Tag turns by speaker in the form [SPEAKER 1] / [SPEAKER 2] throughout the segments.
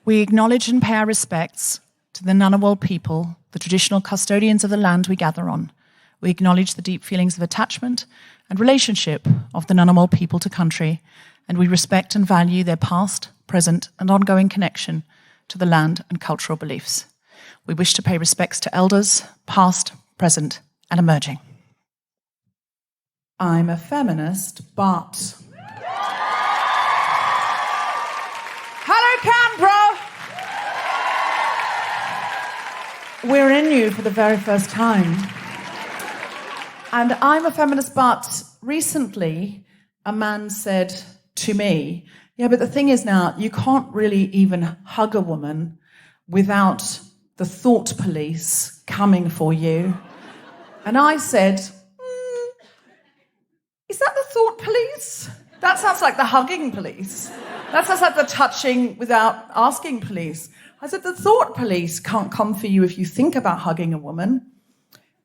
[SPEAKER 1] We acknowledge and pay our respects to the Ngunnawal people, the traditional custodians of the land we gather on. We acknowledge the deep feelings of attachment and relationship of the Ngunnawal people to country, and we respect and value their past, present, and ongoing connection to the land and cultural beliefs. We wish to pay respects to elders, past, present, and emerging. I'm a feminist, but... Hello, Canberra! We're in you for the very first time. And I'm a feminist, but recently a man said to me, yeah, but the thing is now, you can't really even hug a woman without the thought police coming for you. And I said, is that the thought police? That sounds like the hugging police. That sounds like the touching without asking police. I said, the thought police can't come for you if you think about hugging a woman.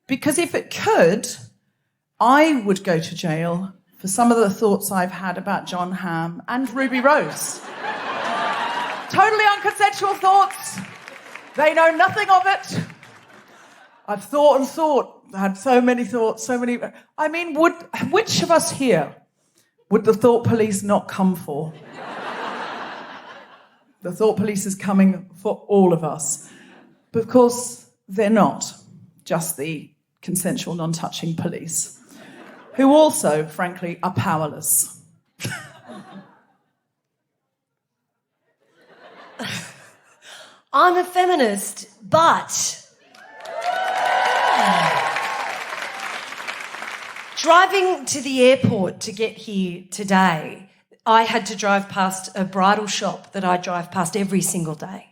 [SPEAKER 1] Because if it could, I would go to jail for some of the thoughts I've had about John Hamm and Ruby Rose. Totally unconsensual thoughts. They know nothing of it. I've thought and thought. I had so many thoughts, so many... I mean, which of us here would the thought police not come for? The thought police is coming for all of us. But of course, they're not just the consensual non-touching police, who also, frankly, are powerless.
[SPEAKER 2] I'm a feminist, but... Driving to the airport to get here today, I had to drive past a bridal shop that I drive past every single day.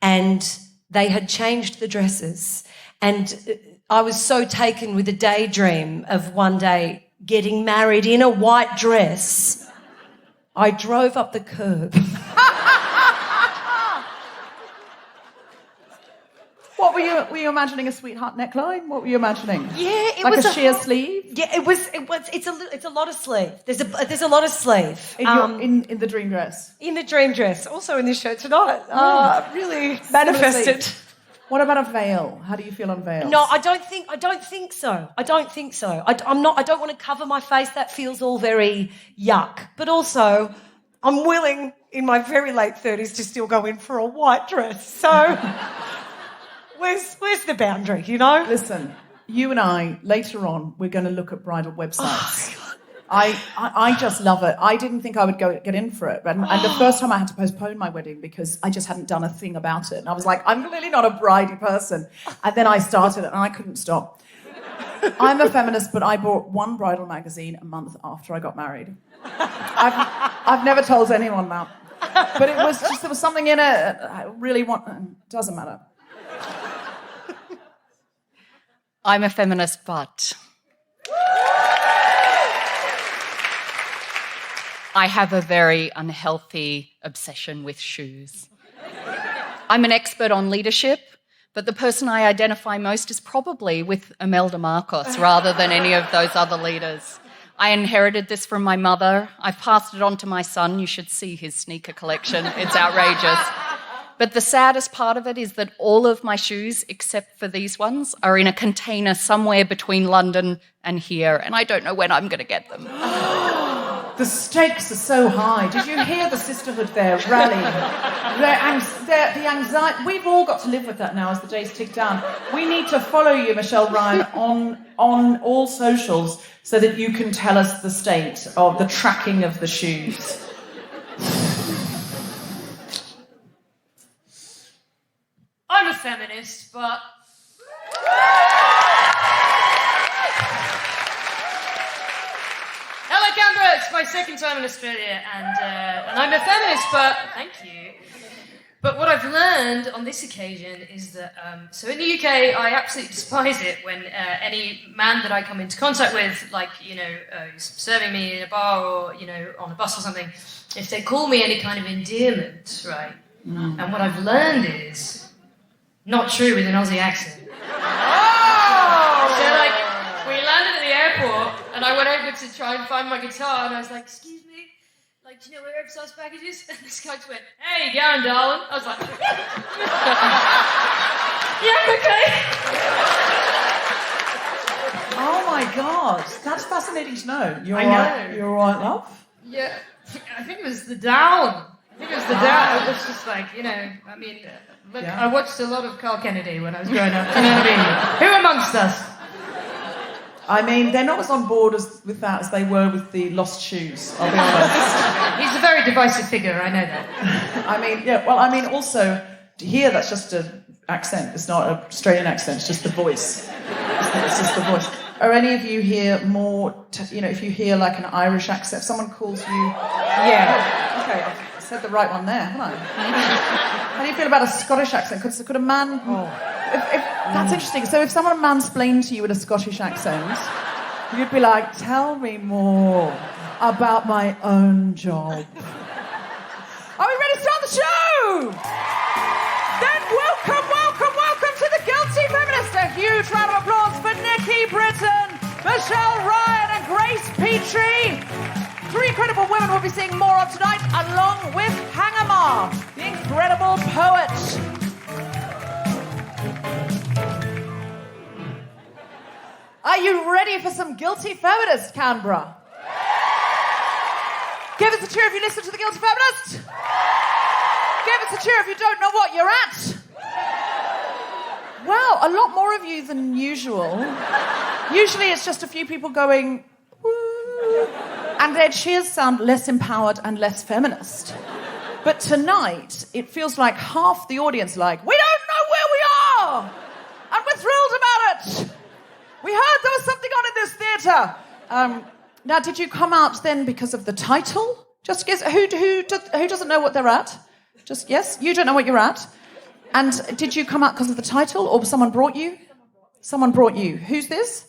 [SPEAKER 2] And they had changed the dresses. And I was so taken with a daydream of one day getting married in a white dress, I drove up the curb.
[SPEAKER 1] What were you imagining? A sweetheart neckline? What were you imagining?
[SPEAKER 2] Yeah, it
[SPEAKER 1] like
[SPEAKER 2] was
[SPEAKER 1] a sheer sleeve.
[SPEAKER 2] Yeah, it's a lot of sleeve. There's a lot of sleeve
[SPEAKER 1] In the dream dress.
[SPEAKER 2] in the dream dress. Also in this shirt tonight. Really manifested.
[SPEAKER 1] What about a veil? How do you feel on veils?
[SPEAKER 2] No, I don't think so. I don't want to cover my face. That feels all very yuck. But also, I'm willing in my very late 30s to still go in for a white dress. So. Where's the boundary, you know?
[SPEAKER 1] Listen, you and I, later on, we're going to look at bridal websites.
[SPEAKER 2] Oh,
[SPEAKER 1] I just love it. I didn't think I would get in for it. And the first time I had to postpone my wedding because I just hadn't done a thing about it. And I was like, I'm clearly not a bridey person. And then I started it and I couldn't stop. I'm a feminist, but I bought one bridal magazine a month after I got married. I've never told anyone that. But it was just, there was something in it I really want... It doesn't matter.
[SPEAKER 3] I'm a feminist, but I have a very unhealthy obsession with shoes. I'm an expert on leadership, but the person I identify most is probably with Imelda Marcos rather than any of those other leaders. I inherited this from my mother. I've passed it on to my son. You should see his sneaker collection. It's outrageous. But the saddest part of it is that all of my shoes, except for these ones, are in a container somewhere between London and here, and I don't know when I'm going to get them.
[SPEAKER 1] The stakes are so high. Did you hear the sisterhood there rallying? The anxiety. We've all got to live with that now as the days tick down. We need to follow you, Michelle Ryan, on all socials so that you can tell us the state of the tracking of the shoes.
[SPEAKER 4] I'm a feminist, but... Hello, Canberra. It's my second time in Australia, and I'm a feminist, but... Thank you. But what I've learned on this occasion is that... so in the UK, I absolutely despise it when any man that I come into contact with, like, who's serving me in a bar or, on a bus or something, if they call me any kind of endearment, right? Mm. And what I've learned is... Not true with an Aussie accent. Oh! So, we landed at the airport, and I went over to try and find my guitar, and I was like, excuse me, like, do you know where exercise package is? And this guy just went, hey, going, darling. I was like, yeah, okay.
[SPEAKER 1] Oh my God, that's fascinating to know.
[SPEAKER 4] I know.
[SPEAKER 1] You're all right, love?
[SPEAKER 4] Yeah, I think it was the down. It was just like, you know, I mean, look,
[SPEAKER 1] Yeah.
[SPEAKER 4] I watched a lot of Carl Kennedy when I was growing up. You know what I mean? Who amongst us?
[SPEAKER 1] I mean, they're not as on board with that as they were with the lost shoes, I'll be honest.
[SPEAKER 4] He's a very divisive figure, I know that.
[SPEAKER 1] Also, here that's just an accent. It's not an Australian accent, it's just the voice. It's just the voice. Are any of you here more, if you hear like an Irish accent, if someone calls you... Yeah. Okay, I said the right one there, haven't I? How do you feel about a Scottish accent? Could a man... That's interesting. So if someone mansplained to you with a Scottish accent, you'd be like, tell me more about my own job. Are we ready to start the show? Then welcome to the Guilty Feminist. A huge round of applause for Nikki Britton, Michelle Ryan and Grace Petrie. 3 incredible women we'll be seeing more of tonight, along with Hangama, the incredible poet. Are you ready for some Guilty Feminist, Canberra? Give us a cheer if you listen to the Guilty Feminist. Give us a cheer if you don't know what you're at. Wow, a lot more of you than usual. Usually it's just a few people going, woo, and their cheers sound less empowered and less feminist. But tonight, it feels like half the audience like, we don't know where we are, and we're thrilled about it. We heard there was something on in this theatre. Now, did you come out then because of the title? Just guess, who doesn't know what they're at? Just, yes, you don't know what you're at. And did you come out because of the title, or someone brought you? Someone brought you. Who's this?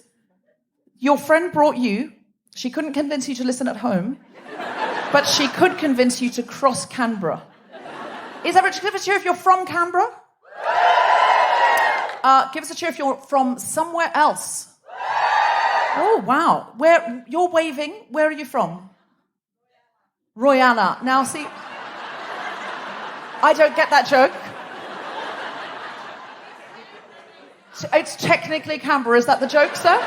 [SPEAKER 1] Your friend brought you. She couldn't convince you to listen at home, but she could convince you to cross Canberra. Give us a cheer if you're from Canberra. Give us a cheer if you're from somewhere else. Oh, wow. Where you're waving. Where are you from? Royana. Now, see, I don't get that joke. It's technically Canberra. Is that the joke, sir?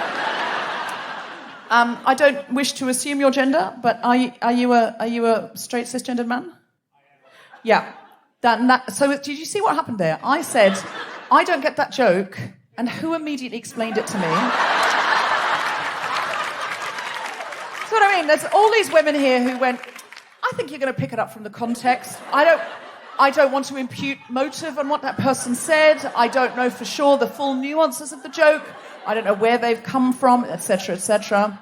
[SPEAKER 1] I don't wish to assume your gender, but are you a straight cisgendered man? Yeah. So did you see what happened there? I said, I don't get that joke, and who immediately explained it to me? That's what I mean. There's all these women here who went, I think you're going to pick it up from the context. I don't want to impute motive on what that person said. I don't know for sure the full nuances of the joke. I don't know where they've come from, etc., etc.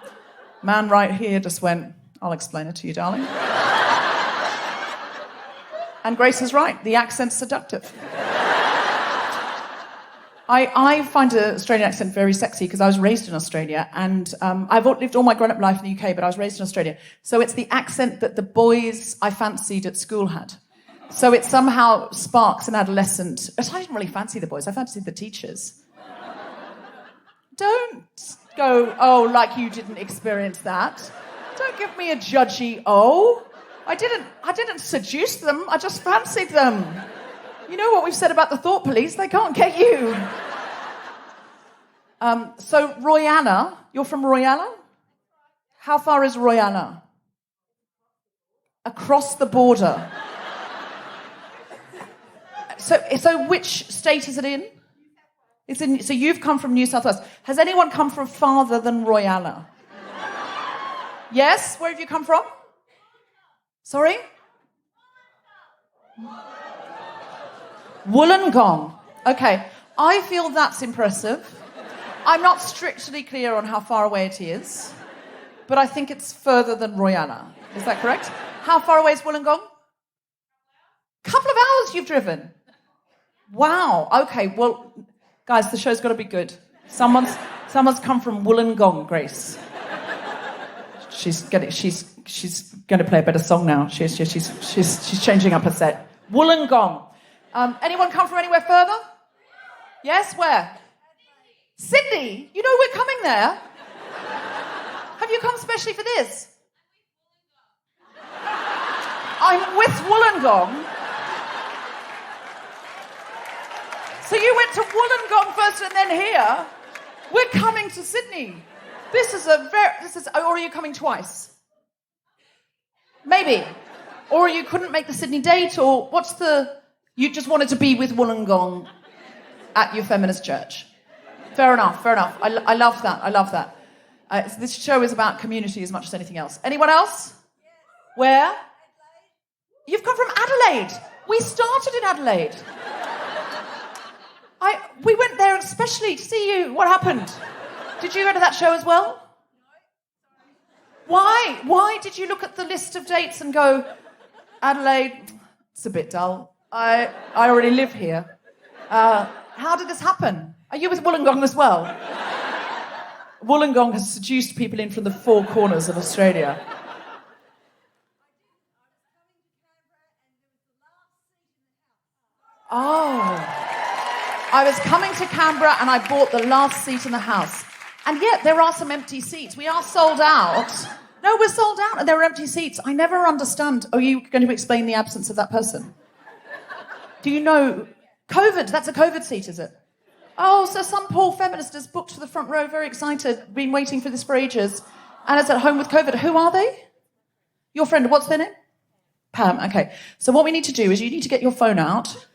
[SPEAKER 1] Man right here just went, I'll explain it to you, darling. And Grace is right. The accent's seductive. I find an Australian accent very sexy because I was raised in Australia, and I've lived all my grown-up life in the UK, but I was raised in Australia. So it's the accent that the boys I fancied at school had. So it somehow sparks an adolescent... I didn't really fancy the boys, I fancied the teachers. Don't go, oh, like you didn't experience that. Don't give me a judgy oh. I didn't seduce them, I just fancied them. You know what we've said about the thought police, they can't get you. So Royana, you're from Royana? How far is Royana? Across the border. So which state is it in? It's in. So you've come from New South Wales. Has anyone come from farther than Royana? Yes? Where have you come from? Sorry? Wollongong. Okay. I feel that's impressive. I'm not strictly clear on how far away it is, but I think it's further than Royana. Is that correct? How far away is Wollongong? Couple of hours you've driven. Wow. Okay. Well, guys, the show's got to be good. Someone's come from Wollongong, Grace. She's going to play a better song now. She's changing up her set. Wollongong. Anyone come from anywhere further? Yes. Where? Sydney. You know we're coming there. Have you come specially for this? I'm with Wollongong. So you went to Wollongong first and then here. We're coming to Sydney. Or are you coming twice? Maybe. Or you couldn't make the Sydney date, or you just wanted to be with Wollongong at your feminist church. Fair enough. I love that. This show is about community as much as anything else. Anyone else? Where? You've come from Adelaide. We started in Adelaide. We went there especially to see you. What happened? Did you go to that show as well? Why? Why did you look at the list of dates and go, Adelaide, it's a bit dull. I already live here. How did this happen? Are you with Wollongong as well? Wollongong has seduced people in from the four corners of Australia. Oh. I was coming to Canberra and I bought the last seat in the house. And yet there are some empty seats. We are sold out. No, we're sold out and there are empty seats. I never understand. Are you going to explain the absence of that person? Do you know... COVID, that's a COVID seat, is it? Oh, so some poor feminist is booked for the front row, very excited, been waiting for this for ages, and is at home with COVID. Who are they? Your friend, what's their name? Pam, okay. So what we need to do is you need to get your phone out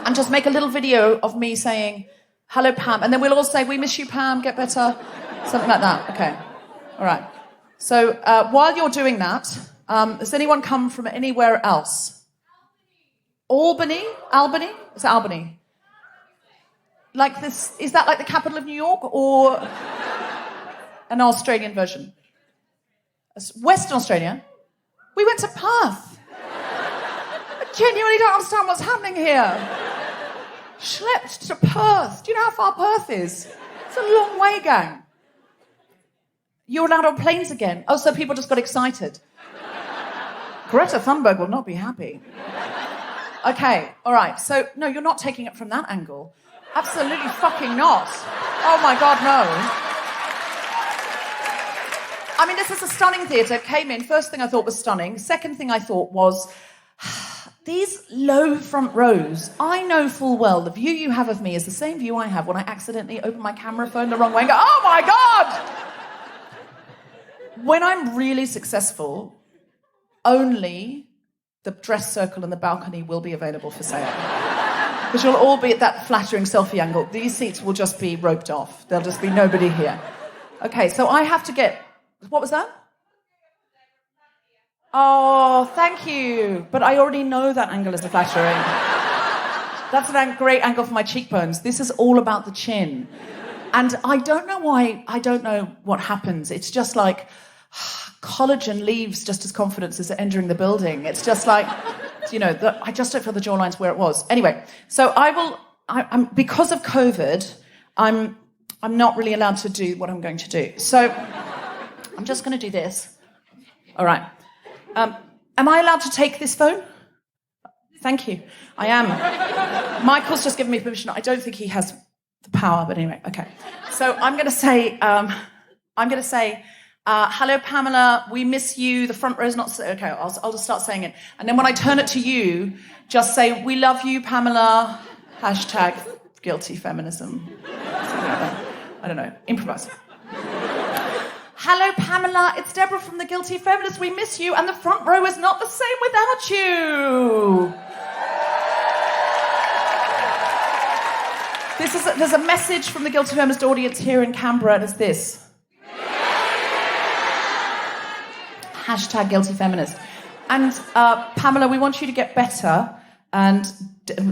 [SPEAKER 1] and just make a little video of me saying, hello, Pam, and then we'll all say, we miss you, Pam, get better, something like that. Okay, all right. So while you're doing that, has anyone come from anywhere else? Albany? Is it Albany? Like this, is that like the capital of New York or an Australian version? Western Australia? We went to Perth. I genuinely don't understand what's happening here. Schlepped to Perth. Do you know how far Perth is? It's a long way, gang. You're allowed on planes again. Oh, so people just got excited. Greta Thunberg will not be happy. Okay, all right. So, no, you're not taking it from that angle. Absolutely fucking not. Oh, my God, no. I mean, this is a stunning theatre. Came in. First thing I thought was stunning. Second thing I thought was, these low front rows, I know full well the view you have of me is the same view I have when I accidentally open my camera phone the wrong way and go, oh, my God! When I'm really successful, only the dress circle and the balcony will be available for sale. Because you'll all be at that flattering selfie angle. These seats will just be roped off. There'll just be nobody here. Okay, so I have to get... What was that? Oh, thank you. But I already know that angle is flattering. That's a great angle for my cheekbones. This is all about the chin. And I don't know why, I don't know what happens. It's just like... collagen leaves just as confidence as entering the building. It's just like, you know, I just don't feel the jawline's where it was. Anyway, so I'm because of COVID, I'm not really allowed to do what I'm going to do. So I'm just going to do this. All right. Am I allowed to take this phone? Thank you. I am. Michael's just given me permission. I don't think he has the power, but anyway, okay. So I'm going to say, hello, Pamela, we miss you. The front row's not... Okay, I'll just start saying it. And then when I turn it to you, just say, we love you, Pamela. Hashtag guilty feminism. Something like that. I don't know. Improvise. Hello, Pamela. It's Deborah from The Guilty Feminist. We miss you. And the front row is not the same without you. There's a message from the Guilty Feminist audience here in Canberra, and it's this. Hashtag guilty feminist. And Pamela, we want you to get better, and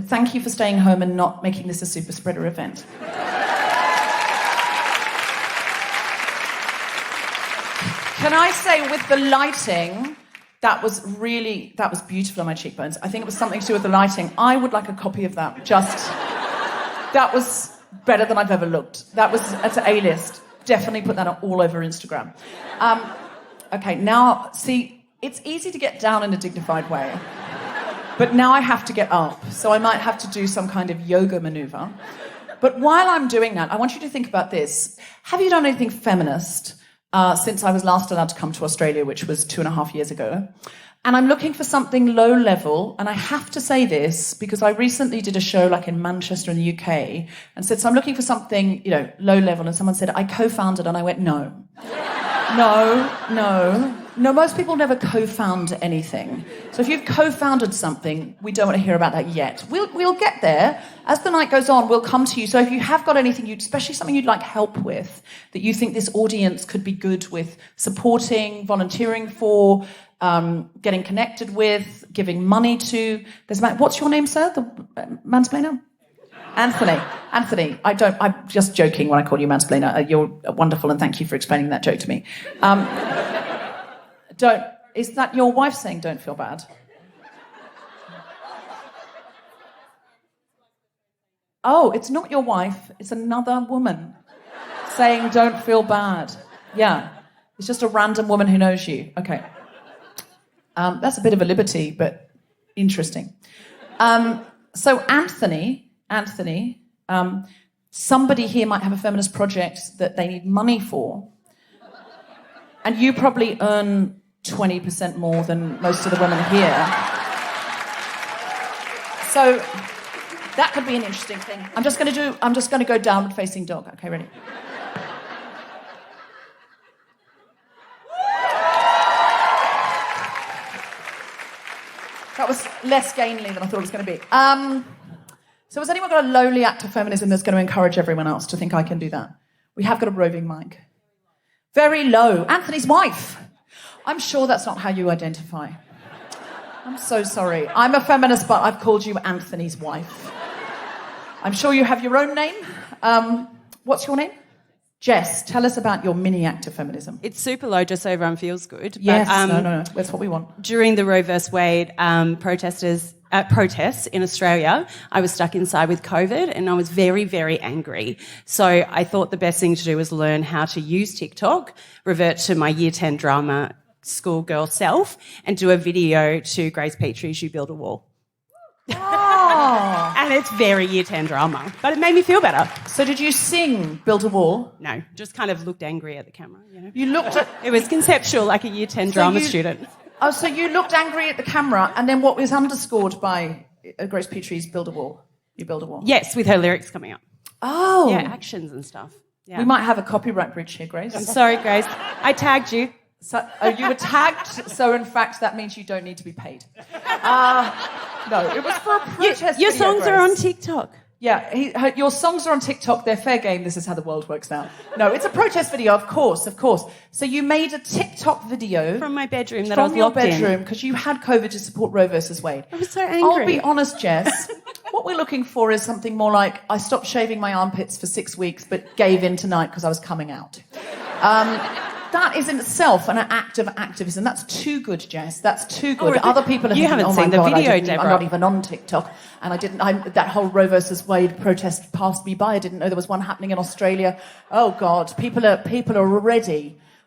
[SPEAKER 1] thank you for staying home and not making this a super spreader event. Can I say, with the lighting, that was beautiful on my cheekbones. I think it was something to do with the lighting. I would like a copy of that. That was better than I've ever looked. That was at an A-list. Definitely put that all over Instagram. Okay, now, see, it's easy to get down in a dignified way. But now I have to get up, so I might have to do some kind of yoga maneuver. But while I'm doing that, I want you to think about this. Have you done anything feminist since I was last allowed to come to Australia, which was 2.5 years ago? And I'm looking for something low level, and I have to say this because I recently did a show like in Manchester in the UK and said, so I'm looking for something, low level, and someone said, I co-founded, and I went, no. No, most people never co-found anything. So if you've co-founded something, we don't want to hear about that yet. We'll get there. As the night goes on, we'll come to you. So if you have got anything, especially something you'd like help with, that you think this audience could be good with supporting, volunteering for, getting connected with, giving money to. What's your name, sir? The mansplainer? Anthony. I'm just joking when I call you mansplainer. You're wonderful, and thank you for explaining that joke to me. Is that your wife saying don't feel bad? Oh, it's not your wife, it's another woman saying don't feel bad. Yeah, it's just a random woman who knows you. Okay. That's a bit of a liberty, but interesting. So Anthony, somebody here might have a feminist project that they need money for, and you probably earn 20% more than most of the women here. So that could be an interesting thing. I'm just going to go downward facing dog. Okay, ready? That was less gainly than I thought it was going to be. So has anyone got a lowly act of feminism that's going to encourage everyone else to think I can do that? We have got a roving mic. Very low. Anthony's wife. I'm sure that's not how you identify. I'm so sorry. I'm a feminist, but I've called you Anthony's wife. I'm sure you have your own name. What's your name? Jess, tell us about your mini act of feminism.
[SPEAKER 5] It's super low, just so everyone feels good.
[SPEAKER 1] Yes, but, no. That's what we want.
[SPEAKER 5] During the Roe vs. Wade protests in Australia, I was stuck inside with COVID and I was very, very angry. So I thought the best thing to do was learn how to use TikTok, revert to my Year 10 drama schoolgirl self, and do a video to Grace Petrie's You Build a Wall.
[SPEAKER 1] Oh.
[SPEAKER 5] And it's very Year 10 drama, but it made me feel better.
[SPEAKER 1] So did you sing Build a Wall?
[SPEAKER 5] No, just kind of looked angry at the camera.
[SPEAKER 1] You looked at...
[SPEAKER 5] It was conceptual, like a Year 10 drama student.
[SPEAKER 1] Oh, so you looked angry at the camera, and then what was underscored by Grace Petrie's Build a Wall? You Build a Wall?
[SPEAKER 5] Yes, with her lyrics coming up.
[SPEAKER 1] Oh.
[SPEAKER 5] Yeah, actions and stuff. Yeah.
[SPEAKER 1] We might have a copyright breach here, Grace.
[SPEAKER 5] I'm sorry, Grace. I tagged you.
[SPEAKER 1] So, you were tagged, so in fact that means you don't need to be paid. No, it was for a protest
[SPEAKER 5] Your
[SPEAKER 1] video,
[SPEAKER 5] songs
[SPEAKER 1] Grace.
[SPEAKER 5] are on TikTok.
[SPEAKER 1] Yeah, your songs are on TikTok. They're fair game. This is how the world works now. No, it's a protest video, of course. So you made a TikTok video
[SPEAKER 5] from my bedroom that I was locked in.
[SPEAKER 1] From your bedroom because you had COVID to support Roe versus Wade.
[SPEAKER 5] I was so angry.
[SPEAKER 1] I'll be honest, Jess. What we're looking for is something more like I stopped shaving my armpits for 6 weeks, but gave in tonight because I was coming out. That is in itself an act of activism. That's too good, Jess. That's too good. Other people are
[SPEAKER 5] you
[SPEAKER 1] thinking,
[SPEAKER 5] haven't seen the video, Deborah.
[SPEAKER 1] I'm not even on TikTok. And that whole Roe versus Wade protest passed me by. I didn't know there was one happening in Australia. Oh, God. People are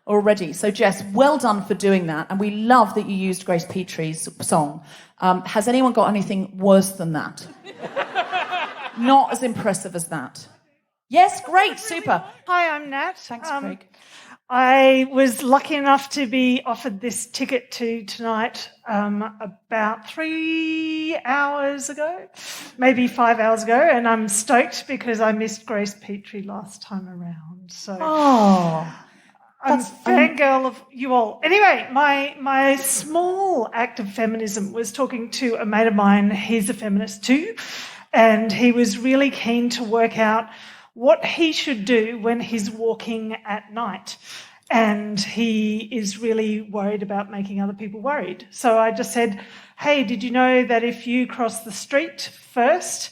[SPEAKER 1] already. So, Jess, well done for doing that. And we love that you used Grace Petrie's song. Has anyone got anything worse than that? Not as impressive as that. Yes, great, super.
[SPEAKER 6] Hi, I'm Nat.
[SPEAKER 1] Thanks, Craig.
[SPEAKER 6] I was lucky enough to be offered this ticket to tonight about 3 hours ago, maybe 5 hours ago, and I'm stoked because I missed Grace Petrie last time around. So I'm a fangirl of you all. Anyway, my small act of feminism was talking to a mate of mine. He's a feminist too, and he was really keen to work out what he should do when he's walking at night. And he is really worried about making other people worried. So I just said, hey, did you know that if you cross the street first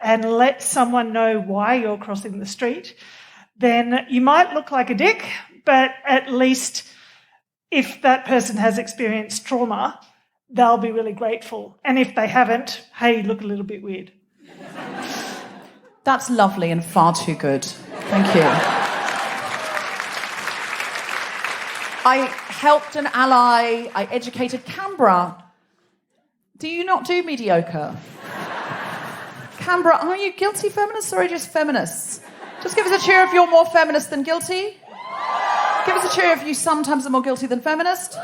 [SPEAKER 6] and let someone know why you're crossing the street, then you might look like a dick, but at least if that person has experienced trauma, they'll be really grateful. And if they haven't, hey, you look a little bit weird.
[SPEAKER 1] That's lovely and far too good. Thank you. I helped an ally. I educated Canberra. Do you not do mediocre? Canberra, are you guilty feminists or are you just feminists? Just give us a cheer if you're more feminist than guilty. Give us a cheer if you sometimes are more guilty than feminist.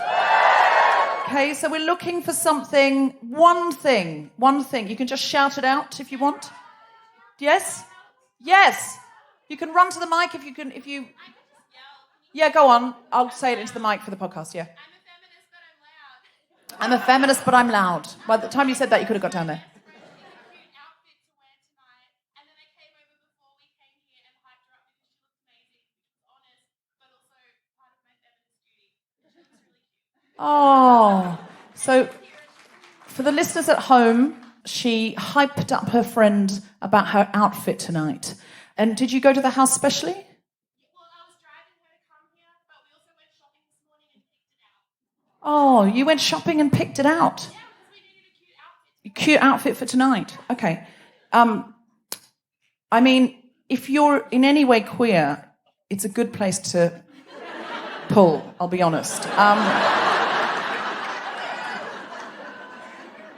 [SPEAKER 1] Okay, so we're looking for something, one thing. You can just shout it out if you want. Yes? Yes. You can run to the mic if you... Yeah, go on. I'll say it into the mic for the podcast, yeah. I'm a feminist, but I'm loud. By the time you said that, you could have got down there. Oh, so for the listeners at home, she hyped up her friend about her outfit tonight. And did you go to the house specially?
[SPEAKER 7] Well, I was driving her to come here, but we also went shopping this morning and picked it out.
[SPEAKER 1] Oh, you went shopping and picked it out?
[SPEAKER 7] Yeah, because we needed a cute outfit.
[SPEAKER 1] A cute outfit for tonight. Okay. I mean, if you're in any way queer, it's a good place to pull, I'll be honest.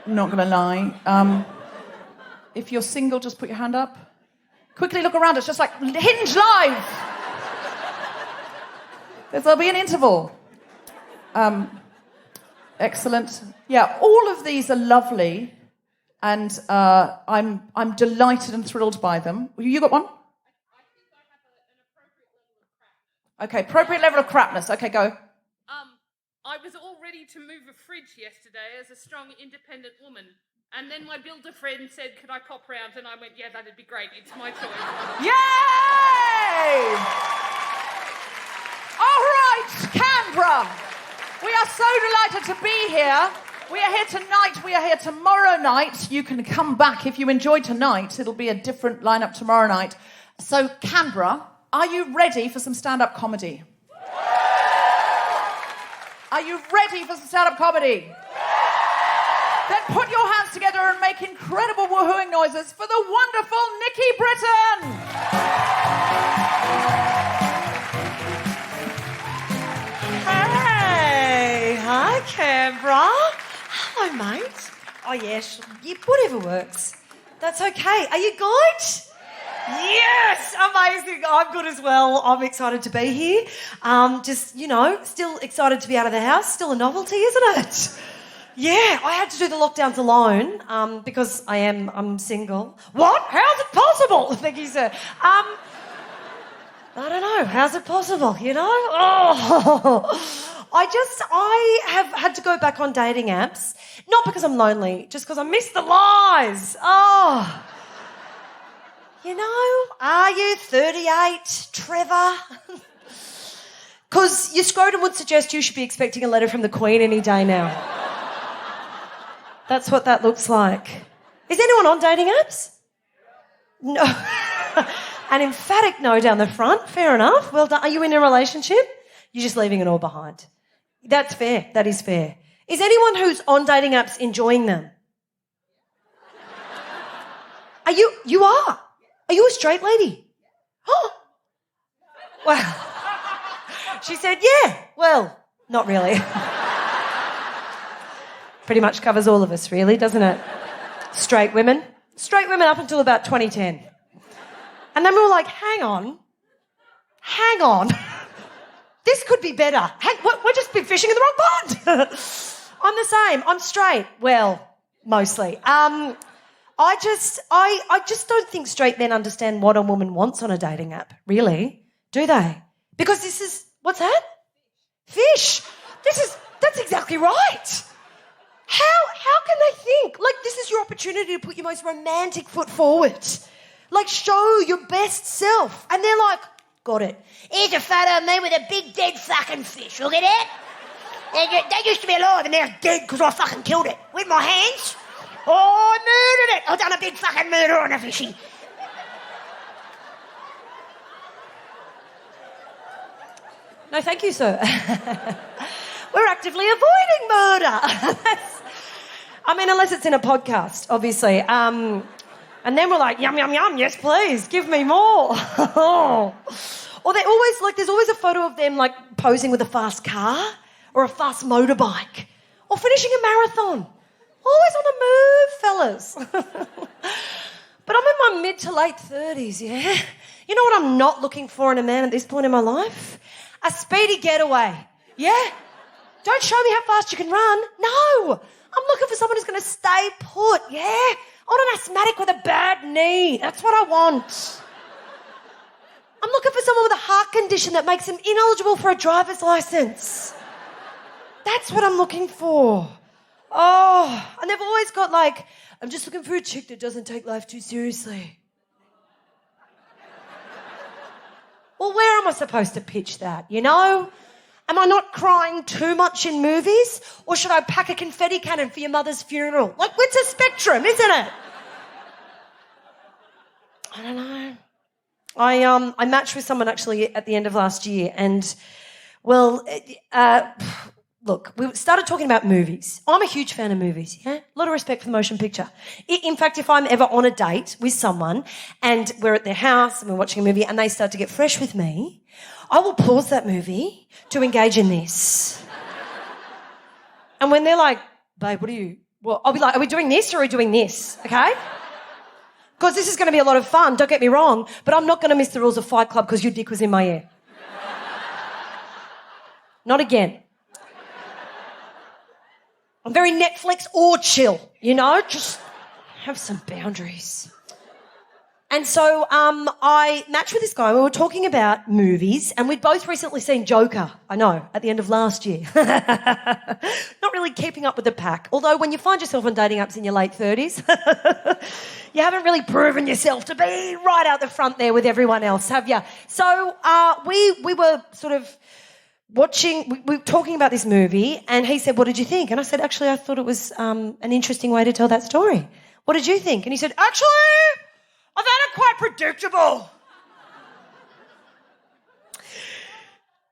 [SPEAKER 1] Not going to lie. If you're single, just put your hand up. Quickly look around. It's just like Hinge Live. There'll be an interval. Excellent. Yeah, all of these are lovely, and I'm delighted and thrilled by them. You got one?
[SPEAKER 7] I think I have an appropriate level of crap.
[SPEAKER 1] Okay, appropriate level of crapness. Okay, go.
[SPEAKER 7] I was all ready to move a fridge yesterday as a strong, independent woman. And then my builder friend said, could I pop round? And I went, yeah, that'd be great. It's my choice.
[SPEAKER 1] Yay! All right, Canberra. We are so delighted to be here. We are here tonight. We are here tomorrow night. You can come back if you enjoy tonight. It'll be a different lineup tomorrow night. So, Canberra, are you ready for some stand-up comedy? Are you ready for some stand-up comedy? Then put your hands together and make incredible woohooing noises for the wonderful Nikki Britton.
[SPEAKER 2] Hey, hi, Canberra. Hello, mate. Oh, yes, whatever works. That's okay. Are you good? Yes, amazing. I'm good as well. I'm excited to be here. Still excited to be out of the house. Still a novelty, isn't it? Yeah, I had to do the lockdowns alone because I'm single. What? How's it possible? Thank you, sir. I don't know. How's it possible, you know? Oh, I have had to go back on dating apps, not because I'm lonely, just because I miss the lies. Oh. You know, are you 38, Trevor? Because your scrotum would suggest you should be expecting a letter from the Queen any day now. That's what that looks like. Is anyone on dating apps? No. An emphatic no down the front. Fair enough. Well done. Are you in a relationship? You're just leaving it all behind. That's fair. That is fair. Is anyone who's on dating apps enjoying them? You are? Are you a straight lady? Oh. Well, she said, yeah. Well, not really. Pretty much covers all of us, really, doesn't it? Straight women up until about 2010. And then we were like, hang on. This could be better. We're just been fishing in the wrong pond. I'm the same. I'm straight. Well, mostly. I just don't think straight men understand what a woman wants on a dating app, really. Do they? Because this is, what's that? Fish. That's exactly right. How can they think? Like, this is your opportunity to put your most romantic foot forward. Like, show your best self. And they're like, got it. Here's a photo of me with a big dead fucking fish. Look at it. They used to be alive and they're dead because I fucking killed it with my hands. Oh, I murdered it. I've done a big fucking murder on a fishy. No, thank you, sir. We're actively avoiding murder. Unless it's in a podcast, obviously. And then we're like, yum, yum, yum, yes, please, give me more. Or they're always like, there's always a photo of them like posing with a fast car or a fast motorbike or finishing a marathon. Always on the move, fellas. But I'm in my mid to late 30s, yeah? You know what I'm not looking for in a man at this point in my life? A speedy getaway, yeah? Don't show me how fast you can run. No. I'm looking for someone who's going to stay put, yeah? I want an asthmatic with a bad knee. That's what I want. I'm looking for someone with a heart condition that makes them ineligible for a driver's licence. That's what I'm looking for. Oh, and they've always got like, I'm just looking for a chick that doesn't take life too seriously. Well, where am I supposed to pitch that, you know? Am I not crying too much in movies? Or should I pack a confetti cannon for your mother's funeral? Like, it's a spectrum, isn't it? I don't know. I matched with someone actually at the end of last year and, well, look, we started talking about movies. I'm a huge fan of movies, yeah? A lot of respect for the motion picture. In fact, if I'm ever on a date with someone and we're at their house and we're watching a movie and they start to get fresh with me, I will pause that movie to engage in this. And when they're like, babe, what are you... Well, I'll be like, are we doing this or are we doing this, okay? Because this is going to be a lot of fun, don't get me wrong, but I'm not going to miss the rules of Fight Club because your dick was in my ear. Not again. I'm very Netflix or chill, you know? Just have some boundaries. And so I matched with this guy. We were talking about movies and we'd both recently seen Joker, I know, at the end of last year. Not really keeping up with the pack. Although when you find yourself on dating apps in your late 30s, you haven't really proven yourself to be right out the front there with everyone else, have you? So we were sort of we were talking about this movie and he said, what did you think? And I said, actually, I thought it was an interesting way to tell that story. What did you think? And he said, actually, I found it quite predictable.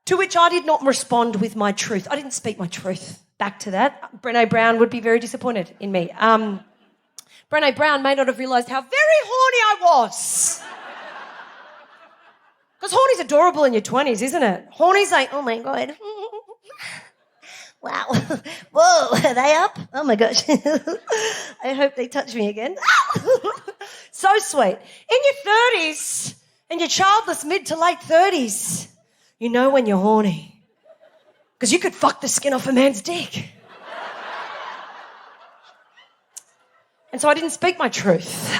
[SPEAKER 2] To which I did not respond with my truth. I didn't speak my truth back to that. Brené Brown would be very disappointed in me. Brené Brown may not have realised how very horny I was. Because horny's adorable in your 20s, isn't it? Horny's like, oh my God. Wow. Whoa, are they up? Oh my gosh. I hope they touch me again. So sweet. In your 30s, in your childless mid to late 30s, you know when you're horny. Because you could fuck the skin off a man's dick. And so I didn't speak my truth.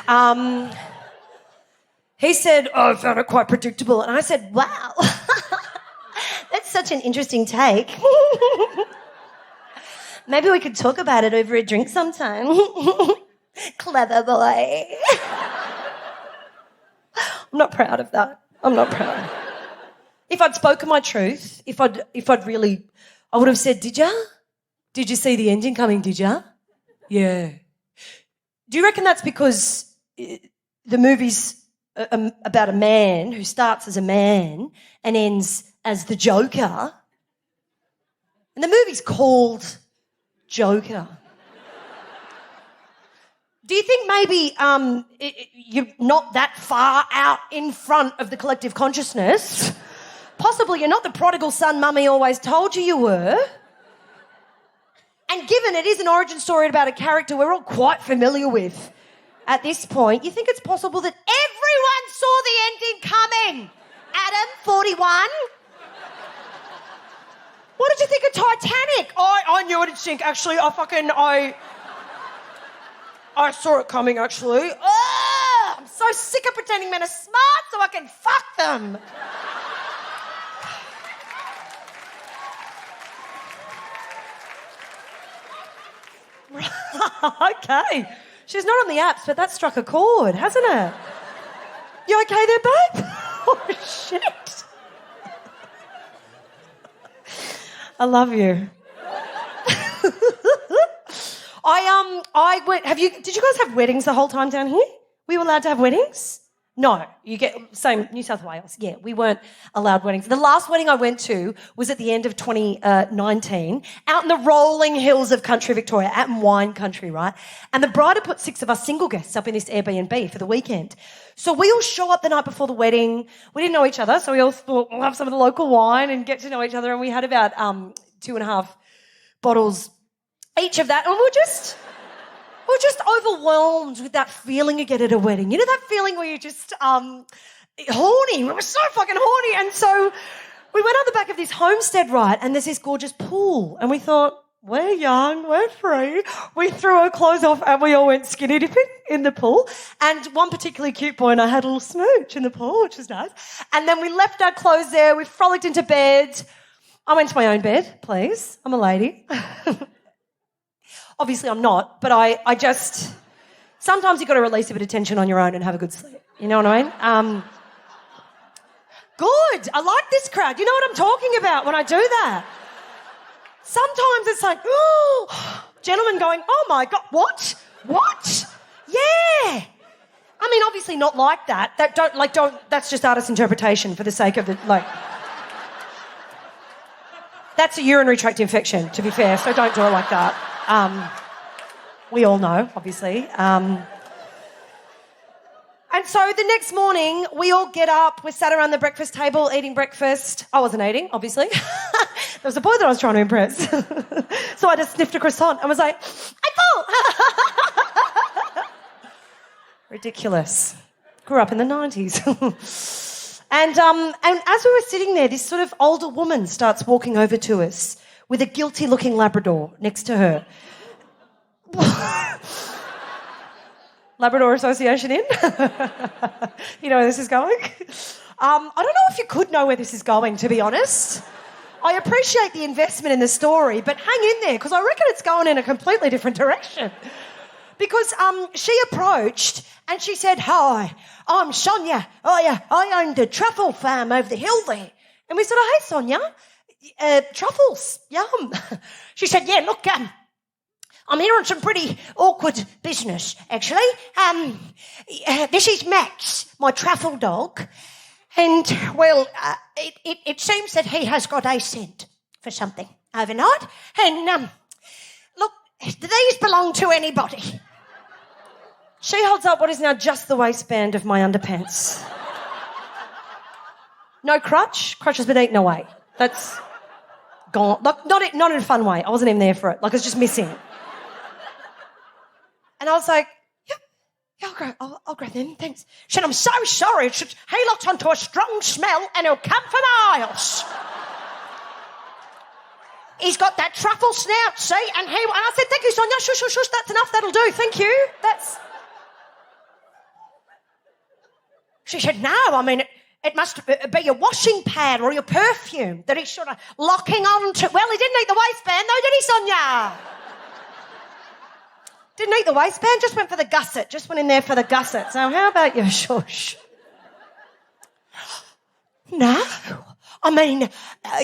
[SPEAKER 2] He said, oh, I found it quite predictable. And I said, wow, that's such an interesting take. Maybe we could talk about it over a drink sometime. Clever boy. I'm not proud of that. I'm not proud. If I'd spoken my truth, if I'd really, I would have said, did ya? Did you see the ending coming, did ya? Yeah. Do you reckon that's because the movie's about a man who starts as a man and ends as the Joker? And the movie's called Joker. Do you think maybe you're not that far out in front of the collective consciousness? Possibly you're not the prodigal son Mummy always told you were. And given it is an origin story about a character we're all quite familiar with at this point, you think it's possible that everyone saw the ending coming? Adam, 41? What did you think of Titanic? I knew it'd sink, actually. I saw it coming, actually. Oh, I'm so sick of pretending men are smart so I can fuck them. Okay. She's not on the apps, but that struck a chord, hasn't it? You okay there, babe? Oh, shit. I love you. Did you guys have weddings the whole time down here? Were you allowed to have weddings? No, same New South Wales. Yeah, we weren't allowed weddings. The last wedding I went to was at the end of 2019, out in the rolling hills of country Victoria, out in wine country, right? And the bride had put 6 of us single guests up in this Airbnb for the weekend. So we all show up the night before the wedding. We didn't know each other, so we all thought we'll have some of the local wine and get to know each other. And we had about 2.5 bottles each of that, and we're just overwhelmed with that feeling you get at a wedding. You know that feeling where you're just horny. We were so fucking horny. And so we went out the back of this homestead, right, and there's this gorgeous pool, and we thought, we're young, we're free. We threw our clothes off and we all went skinny dipping in the pool. And one particularly cute boy and I had a little smooch in the pool, which was nice. And then we left our clothes there. We frolicked into bed. I went to my own bed, please. I'm a lady. Obviously I'm not, but I just... Sometimes you've got to release a bit of tension on your own and have a good sleep. You know what I mean? Good. I like this crowd. You know what I'm talking about when I do that. Sometimes it's like, oh, gentlemen going, oh my God, what? What? Yeah. I mean, obviously not like that. That's just artist interpretation for the sake of the, that's a urinary tract infection, to be fair, so don't do it like that. We all know, obviously. And so the next morning, we all get up, we're sat around the breakfast table eating breakfast. I wasn't eating, obviously. There was a boy that I was trying to impress. So I just sniffed a croissant and was like, I'm full. Ridiculous. Grew up in the 90s. And as we were sitting there, this sort of older woman starts walking over to us with a guilty-looking Labrador next to her. Labrador Association in? You know where this is going? I don't know if you could know where this is going, to be honest. I appreciate the investment in the story, but hang in there, because I reckon it's going in a completely different direction. Because she approached and she said, hi, I'm Sonia. Oh, yeah, I own the truffle farm over the hill there. And we said, oh, hey, Sonia, truffles, yum. She said, yeah, look, I'm here on some pretty awkward business, actually. This is Max, my truffle dog. And, well, it seems that he has got a scent for something overnight. And, look, do these belong to anybody? She holds up what is now just the waistband of my underpants. No crutch. Crutch has been eaten away. That's gone. Like, not in a fun way. I wasn't even there for it. Like, it's just missing. And I was like, yeah, I'll grab them, thanks. She said, I'm so sorry. He locks onto a strong smell and he'll come for miles. He's got that truffle snout, see? And I said, thank you, Sonia. Shush, that's enough. That'll do. Thank you. She said, no, I mean, it must be your washing pad or your perfume that he's sort of locking on to. Well, he didn't eat the waistband, though, did he, Sonia? Didn't eat the waistband, just went for the gusset. Just went in there for the gusset. So how about you, shush? No. I mean,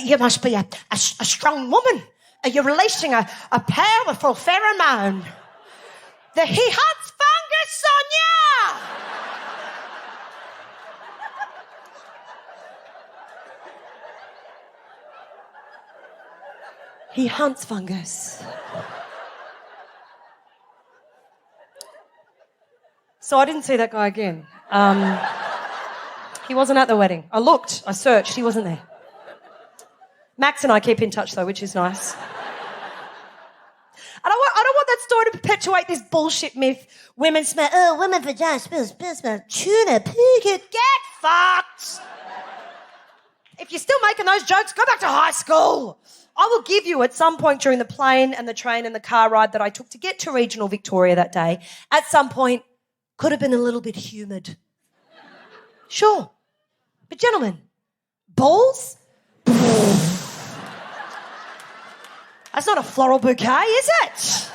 [SPEAKER 2] you must be a strong woman. You're releasing a powerful pheromone. He hunts fungus, Sonia! He hunts fungus. So I didn't see that guy again. He wasn't at the wedding. I looked, I searched, he wasn't there. Max and I keep in touch though, which is nice. And I don't want that story to perpetuate this bullshit myth. Women vagina smell tuna, pig, get fucked. If you're still making those jokes, go back to high school. I will give you at some point during the plane and the train and the car ride that I took to get to regional Victoria that day, at some point, could have been a little bit humid. Sure. But gentlemen, balls? That's not a floral bouquet, is it?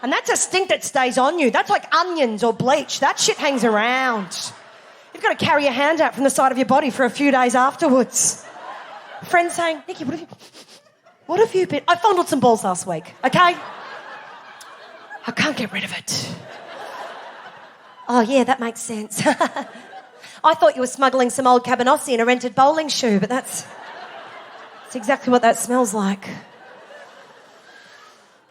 [SPEAKER 2] And that's a stink that stays on you. That's like onions or bleach. That shit hangs around. You've got to carry your hand out from the side of your body for a few days afterwards. Friends saying, Nikki, what have you been... I fondled some balls last week, okay? I can't get rid of it. Oh, yeah, that makes sense. I thought you were smuggling some old cabanossi in a rented bowling shoe, but that's exactly what that smells like.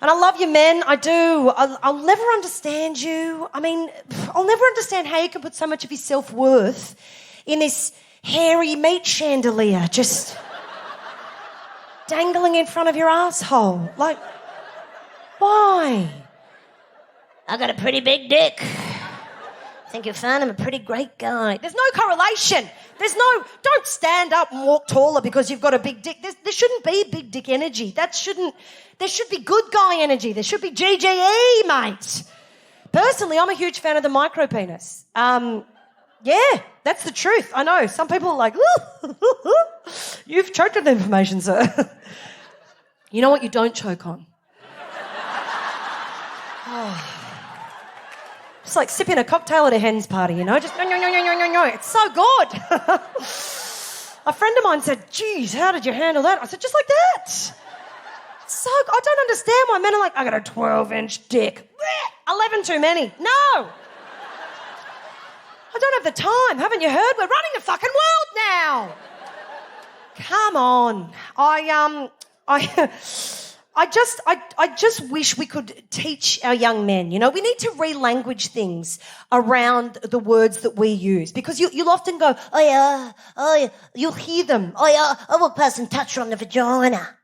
[SPEAKER 2] And I love you, men. I do. I'll never understand you. I mean, I'll never understand how you can put so much of your self-worth in this hairy meat chandelier just dangling in front of your asshole. Like, why? I got a pretty big dick. I think you found him a pretty great guy. There's no correlation. Don't stand up and walk taller because you've got a big dick. There shouldn't be big dick energy. There should be good guy energy. There should be GGE, mate. Personally, I'm a huge fan of the micro penis. Yeah, that's the truth. I know. Some people are like, you've choked on the information, sir. You know what you don't choke on? It's like sipping a cocktail at a hen's party, you know? Just no. It's so good. A friend of mine said, geez, how did you handle that? I said, just like that. So I don't understand why men are like, I got a 12-inch dick. 11 too many. No. I don't have the time. Haven't you heard? We're running the fucking world now. Come on. I just wish we could teach our young men, you know, we need to re-language things around the words that we use because you'll often go, you'll hear them. I walked past and touched her on the vagina.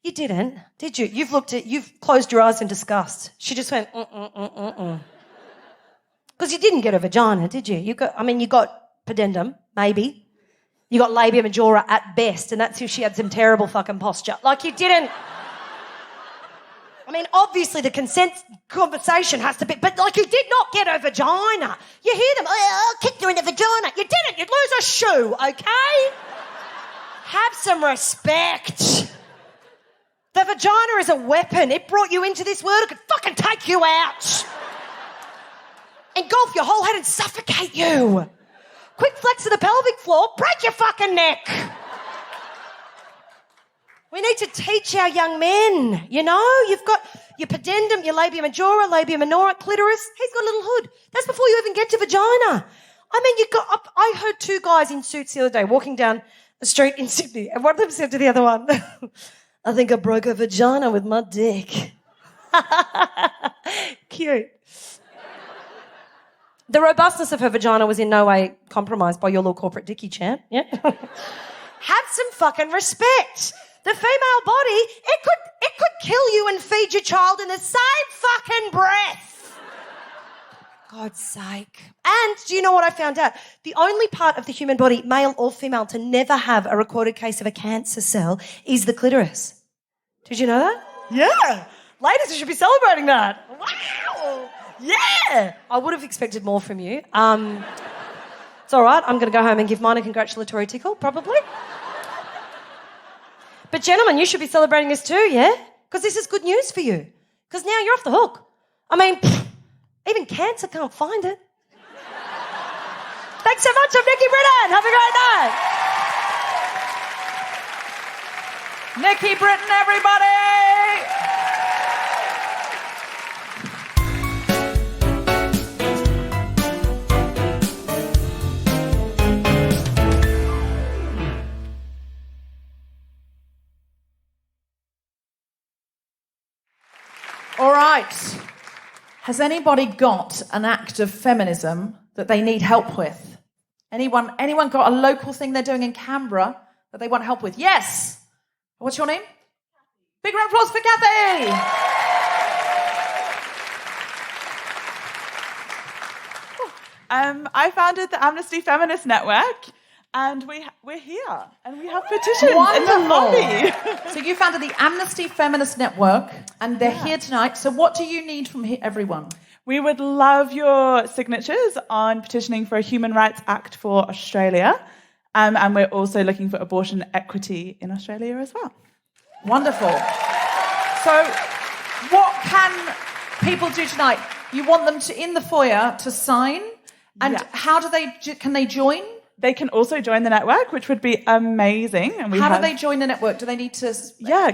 [SPEAKER 2] You didn't, did you? You've closed your eyes in disgust. She just went, Because you didn't get a vagina, did you? You got pudendum, maybe. You got labia majora at best, and that's if she had some terrible fucking posture. Like you didn't... I mean, obviously the consent conversation has to be... But, like, you did not get a vagina. You hear them, I'll kick you in the vagina. You didn't. You'd lose a shoe, okay? Have some respect. The vagina is a weapon. It brought you into this world. It could fucking take you out. Engulf your whole head and suffocate you. Quick flex of the pelvic floor, break your fucking neck. We need to teach our young men, you know? You've got your pudendum, your labia majora, labia minora, clitoris. He's got a little hood. That's before you even get to vagina. I mean, I heard two guys in suits the other day walking down the street in Sydney, and one of them said to the other one, I think I broke a vagina with my dick. Cute. The robustness of her vagina was in no way compromised by your little corporate dickie, champ. Yeah? Have some fucking respect. The female body, it could kill you and feed your child in the same fucking breath. God's sake. And do you know what I found out? The only part of the human body, male or female, to never have a recorded case of a cancer cell is the clitoris. Did you know that? Yeah. Ladies, you should be celebrating that. Wow. Yeah. I would have expected more from you. It's all right. I'm going to go home and give mine a congratulatory tickle, probably. But gentlemen, you should be celebrating this too, yeah? Because this is good news for you. Because now you're off the hook. I mean, even cancer can't find it. Thanks so much. I'm Nikki Britton. Have a great night.
[SPEAKER 1] Nikki Britton, everybody! All right. Has anybody got an act of feminism that they need help with? Anyone got a local thing they're doing in Canberra that they want help with? Yes. What's your name? Big round of applause for Kathy.
[SPEAKER 8] I founded the Amnesty Feminist Network, and we're here, and we have petitions in the lobby.
[SPEAKER 1] So you founded the Amnesty Feminist Network, and they're here tonight. So what do you need from everyone?
[SPEAKER 8] We would love your signatures on petitioning for a Human Rights Act for Australia, and we're also looking for abortion equity in Australia as well.
[SPEAKER 1] Wonderful. So what can people do tonight? You want them to, in the foyer, to sign, and how can they join?
[SPEAKER 8] They can also join the network, which would be amazing. And
[SPEAKER 1] how do they join the network? Do they need to...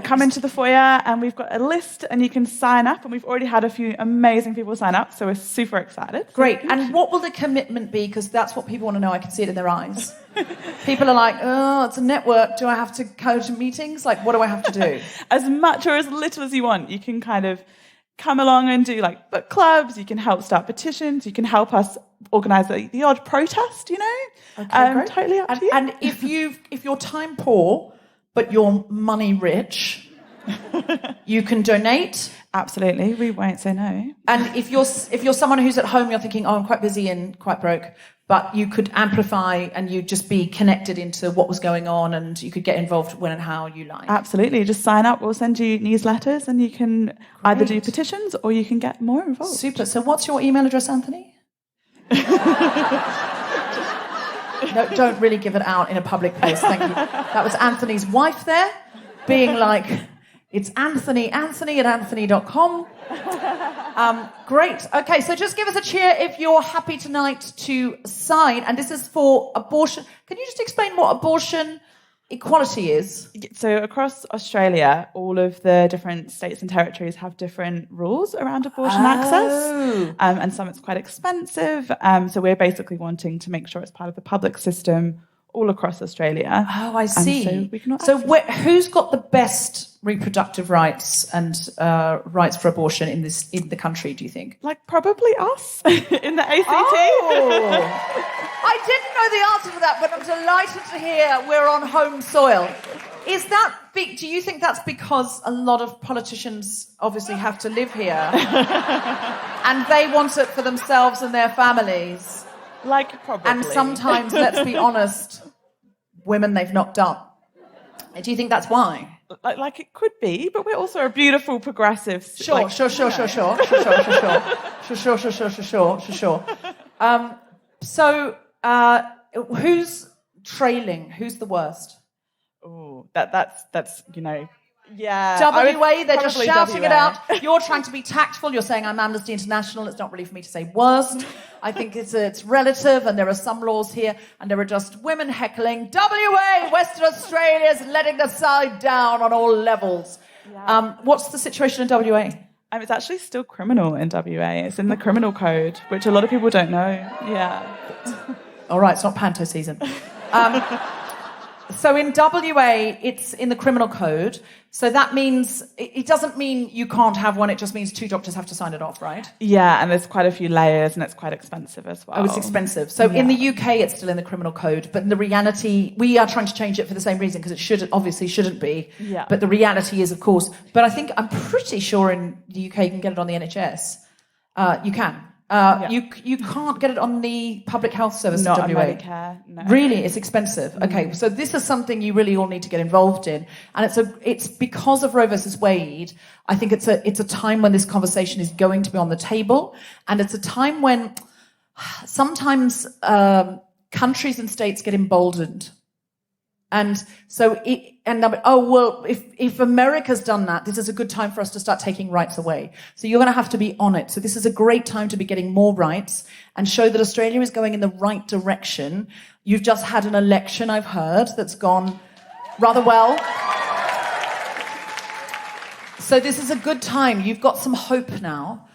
[SPEAKER 8] come into the foyer, and we've got a list, and you can sign up, and we've already had a few amazing people sign up, so we're super excited.
[SPEAKER 1] Great. And what will the commitment be? Because that's what people want to know. I can see it in their eyes. People are like, oh, it's a network. Do I have to go to meetings? Like, what do I have to do?
[SPEAKER 8] As much or as little as you want. You can kind of come along and do like book clubs. You can help start petitions. You can help us organise the odd protest, you know.
[SPEAKER 1] Okay, great.
[SPEAKER 8] Totally up to you.
[SPEAKER 1] And if you're time poor but you're money rich, You can donate.
[SPEAKER 8] Absolutely, we won't say no.
[SPEAKER 1] And if you're someone who's at home, you're thinking, oh, I'm quite busy and quite broke, but you could amplify and you'd just be connected into what was going on, and you could get involved when and how you like.
[SPEAKER 8] Absolutely, just sign up. We'll send you newsletters, and you can either do petitions or you can get more involved.
[SPEAKER 1] Super. So what's your email address, Anthony? No, don't really give it out in a public place, thank you. That was Anthony's wife there, being like, it's Anthony at anthony.com. Great. Okay, so just give us a cheer if you're happy tonight to sign. And this is for abortion. Can you just explain what abortion equality is?
[SPEAKER 8] So across Australia, all of the different states and territories have different rules around abortion access. And some it's quite expensive. So we're basically wanting to make sure it's part of the public system all across Australia.
[SPEAKER 1] Oh, I see.
[SPEAKER 8] So we can
[SPEAKER 1] who's got the best reproductive rights and rights for abortion in the country, do you think?
[SPEAKER 8] Like probably us in the ACT.
[SPEAKER 1] Oh, I didn't know the answer to that, but I'm delighted to hear we're on home soil. Is that do you think that's because a lot of politicians obviously have to live here and they want it for themselves and their families?
[SPEAKER 8] Like probably.
[SPEAKER 1] And sometimes, let's be honest, women they've knocked up. Do you think that's why?
[SPEAKER 8] Like it could be, but we're also a beautiful progressive.
[SPEAKER 1] Sure. So, who's trailing? Who's the worst?
[SPEAKER 8] Oh, that's yeah.
[SPEAKER 1] WA, they're just shouting it
[SPEAKER 8] WA.
[SPEAKER 1] out. You're trying to be tactful. You're saying I'm Amnesty International. It's not really for me to say worst. I think it's relative, and there are some laws here, and there are just women heckling. WA, Western Australia's letting the side down on all levels. Yeah. What's the situation in WA?
[SPEAKER 8] It's actually still criminal in WA. It's in the criminal code, which a lot of people don't know. Yeah.
[SPEAKER 1] All right, it's not panto season. So in WA, it's in the criminal code. So that means, it doesn't mean you can't have one, it just means 2 doctors have to sign it off, right?
[SPEAKER 8] Yeah, and there's quite a few layers, and it's quite expensive as well.
[SPEAKER 1] Oh, it's expensive. So in the UK, it's still in the criminal code, but in the reality, we are trying to change it for the same reason, because it shouldn't be.
[SPEAKER 8] Yeah.
[SPEAKER 1] But the reality is, of course, but I'm pretty sure in the UK you can get it on the NHS. You can. You can't get it on the public health service
[SPEAKER 8] Not
[SPEAKER 1] in WA.
[SPEAKER 8] Medicare, no.
[SPEAKER 1] Really, it's expensive. Okay, so this is something you really all need to get involved in, and it's because of Roe versus Wade. I think it's a time when this conversation is going to be on the table, and it's a time when sometimes countries and states get emboldened. And so, if America's done that, this is a good time for us to start taking rights away. So you're going to have to be on it. So this is a great time to be getting more rights and show that Australia is going in the right direction. You've just had an election, I've heard, that's gone rather well. So this is a good time. You've got some hope now.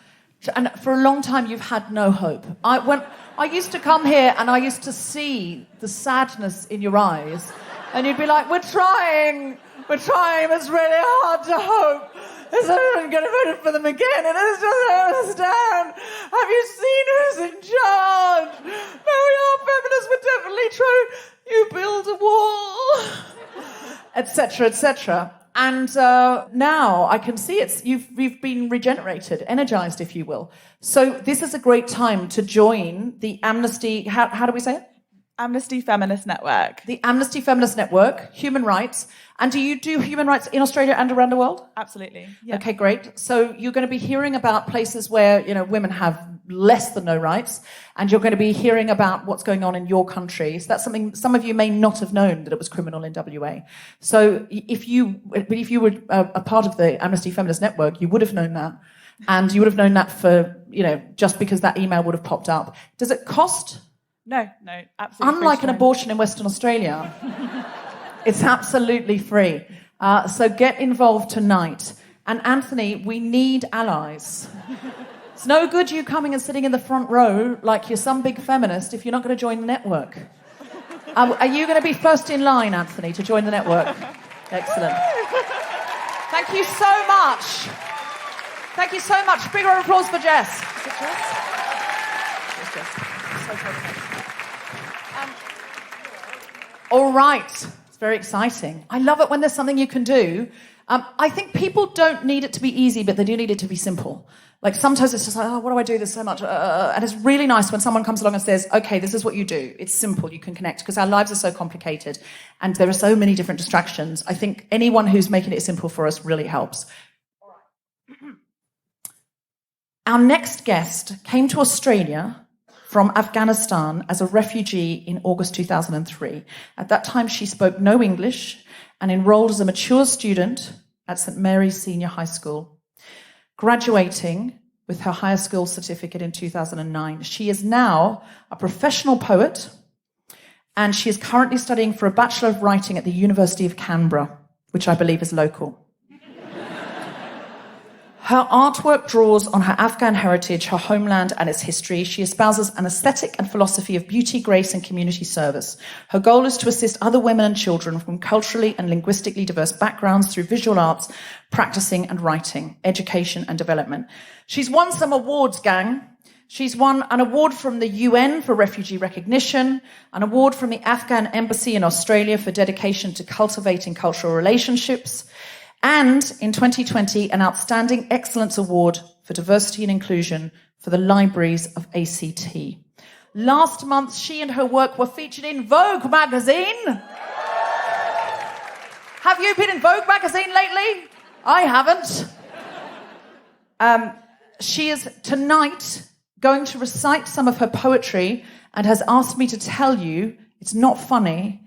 [SPEAKER 1] And for a long time, you've had no hope. When I used to come here and I used to see the sadness in your eyes. And you'd be like, we're trying, it's really hard to hope. Is anyone going to vote for them again? And I just don't understand. Have you seen who's in charge? No, we are feminists, we're definitely true. You build a wall, etc., etc. And now I can see you've been regenerated, energized, if you will. So this is a great time to join the Amnesty, how do we say it?
[SPEAKER 8] Amnesty Feminist Network.
[SPEAKER 1] The Amnesty Feminist Network, human rights. And do you do human rights in Australia and around the world?
[SPEAKER 8] Absolutely. Yeah.
[SPEAKER 1] Okay, great. So you're going to be hearing about places where, women have less than no rights, and you're going to be hearing about what's going on in your country. So that's something some of you may not have known, that it was criminal in WA. So if you were a part of the Amnesty Feminist Network, you would have known that. And you would have known that for, just because that email would have popped up. Does it cost?
[SPEAKER 8] No, absolutely.
[SPEAKER 1] Unlike an abortion in Western Australia, it's absolutely free. So get involved tonight. And Anthony, we need allies. It's no good you coming and sitting in the front row like you're some big feminist if you're not going to join the network. Are you going to be first in line, Anthony, to join the network? Excellent. Thank you so much. Thank you so much. Big round of applause for Jess. Is it Jess? It's Jess. So close. All right. It's very exciting. I love it when there's something you can do I think people don't need it to be easy, but they do need it to be simple. Like sometimes it's just like, oh, what do I do? There's so much. And it's really nice when someone comes along and says, okay, this is what you do. It's simple. You can connect because our lives are so complicated and there are so many different distractions. I think anyone who's making it simple for us really helps. Our next guest came to Australia from Afghanistan as a refugee in August 2003. At that time, she spoke no English and enrolled as a mature student at St Mary's Senior High School, graduating with her higher school certificate in 2009. She is now a professional poet, and she is currently studying for a Bachelor of Writing at the University of Canberra, which I believe is local. Her artwork draws on her Afghan heritage, her homeland, and its history. She espouses an aesthetic and philosophy of beauty, grace, and community service. Her goal is to assist other women and children from culturally and linguistically diverse backgrounds through visual arts, practicing and writing, education and development. She's won some awards, gang. She's won an award from the UN for refugee recognition, an award from the Afghan Embassy in Australia for dedication to cultivating cultural relationships, and in 2020, an Outstanding Excellence Award for Diversity and Inclusion for the Libraries of ACT. Last month, she and her work were featured in Vogue magazine. Have you been in Vogue magazine lately? I haven't. She is tonight going to recite some of her poetry and has asked me to tell you it's not funny.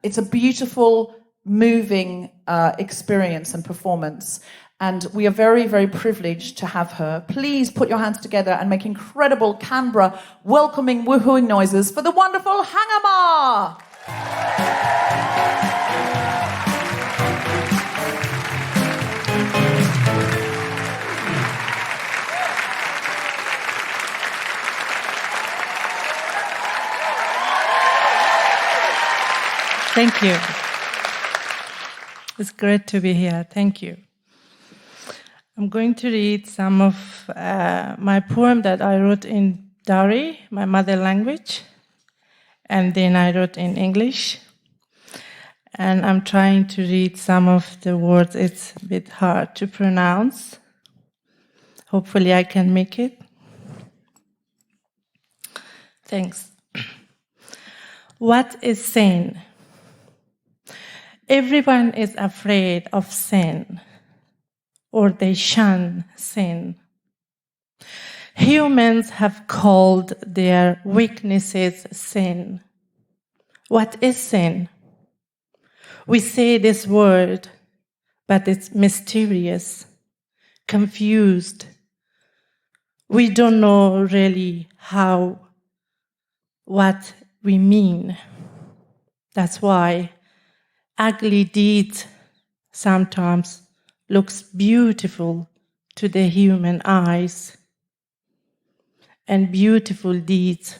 [SPEAKER 1] It's a beautiful, moving experience and performance. And we are very, very privileged to have her. Please put your hands together and make incredible Canberra welcoming woohooing noises for the wonderful Hangama.
[SPEAKER 9] Thank you. It's great to be here. Thank you. I'm going to read some of my poem that I wrote in Dari, my mother language, and then I wrote in English. And I'm trying to read some of the words. It's a bit hard to pronounce. Hopefully I can make it. Thanks. What is sin? Everyone is afraid of sin, or they shun sin. Humans have called their weaknesses sin. What is sin? We say this word, but it's mysterious, confused. We don't know really what we mean. That's why ugly deeds sometimes looks beautiful to the human eyes, and beautiful deeds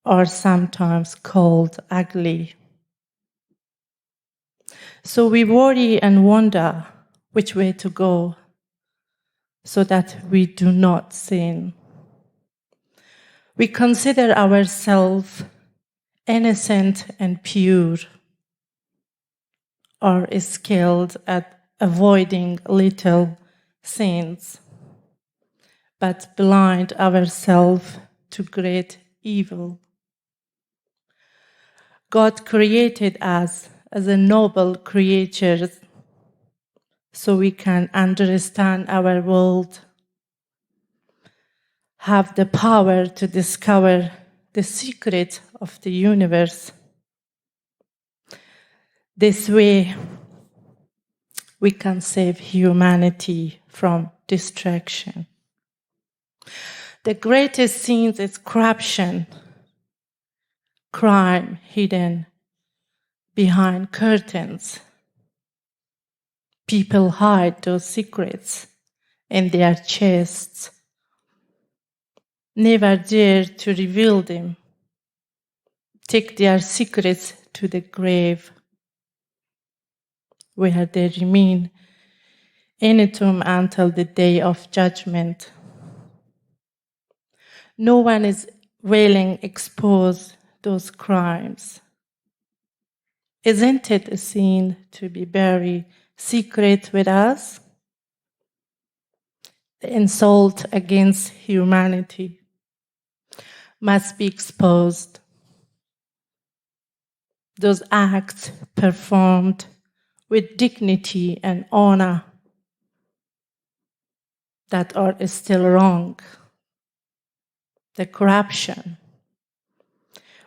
[SPEAKER 9] are sometimes called ugly. So we worry and wonder which way to go so that we do not sin. We consider ourselves innocent and pure, are skilled at avoiding little sins, but blind ourselves to great evil. God created us as a noble creatures so we can understand our world, have the power to discover the secret of the universe. This way, we can save humanity from distraction. The greatest sin is corruption, crime hidden behind curtains. People hide those secrets in their chests, never dare to reveal them, take their secrets to the grave, where they remain in a tomb until the day of judgment. No one is willing to expose those crimes. Isn't it a sin to be buried secret with us. The insult against humanity must be exposed. Those acts performed with dignity and honor that are still wrong. The corruption.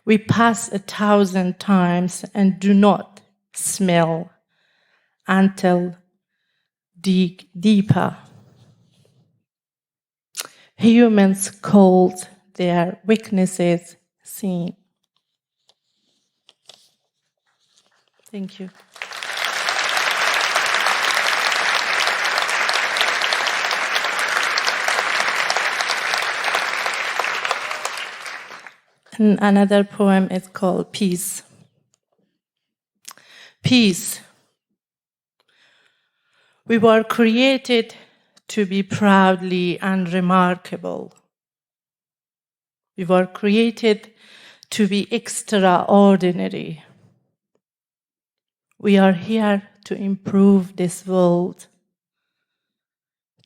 [SPEAKER 9] We pass 1,000 times and do not smell until dig deeper. Humans called their weaknesses sin. Thank you. And another poem is called Peace. Peace. We were created to be proudly unremarkable. We were created to be extraordinary. We are here to improve this world,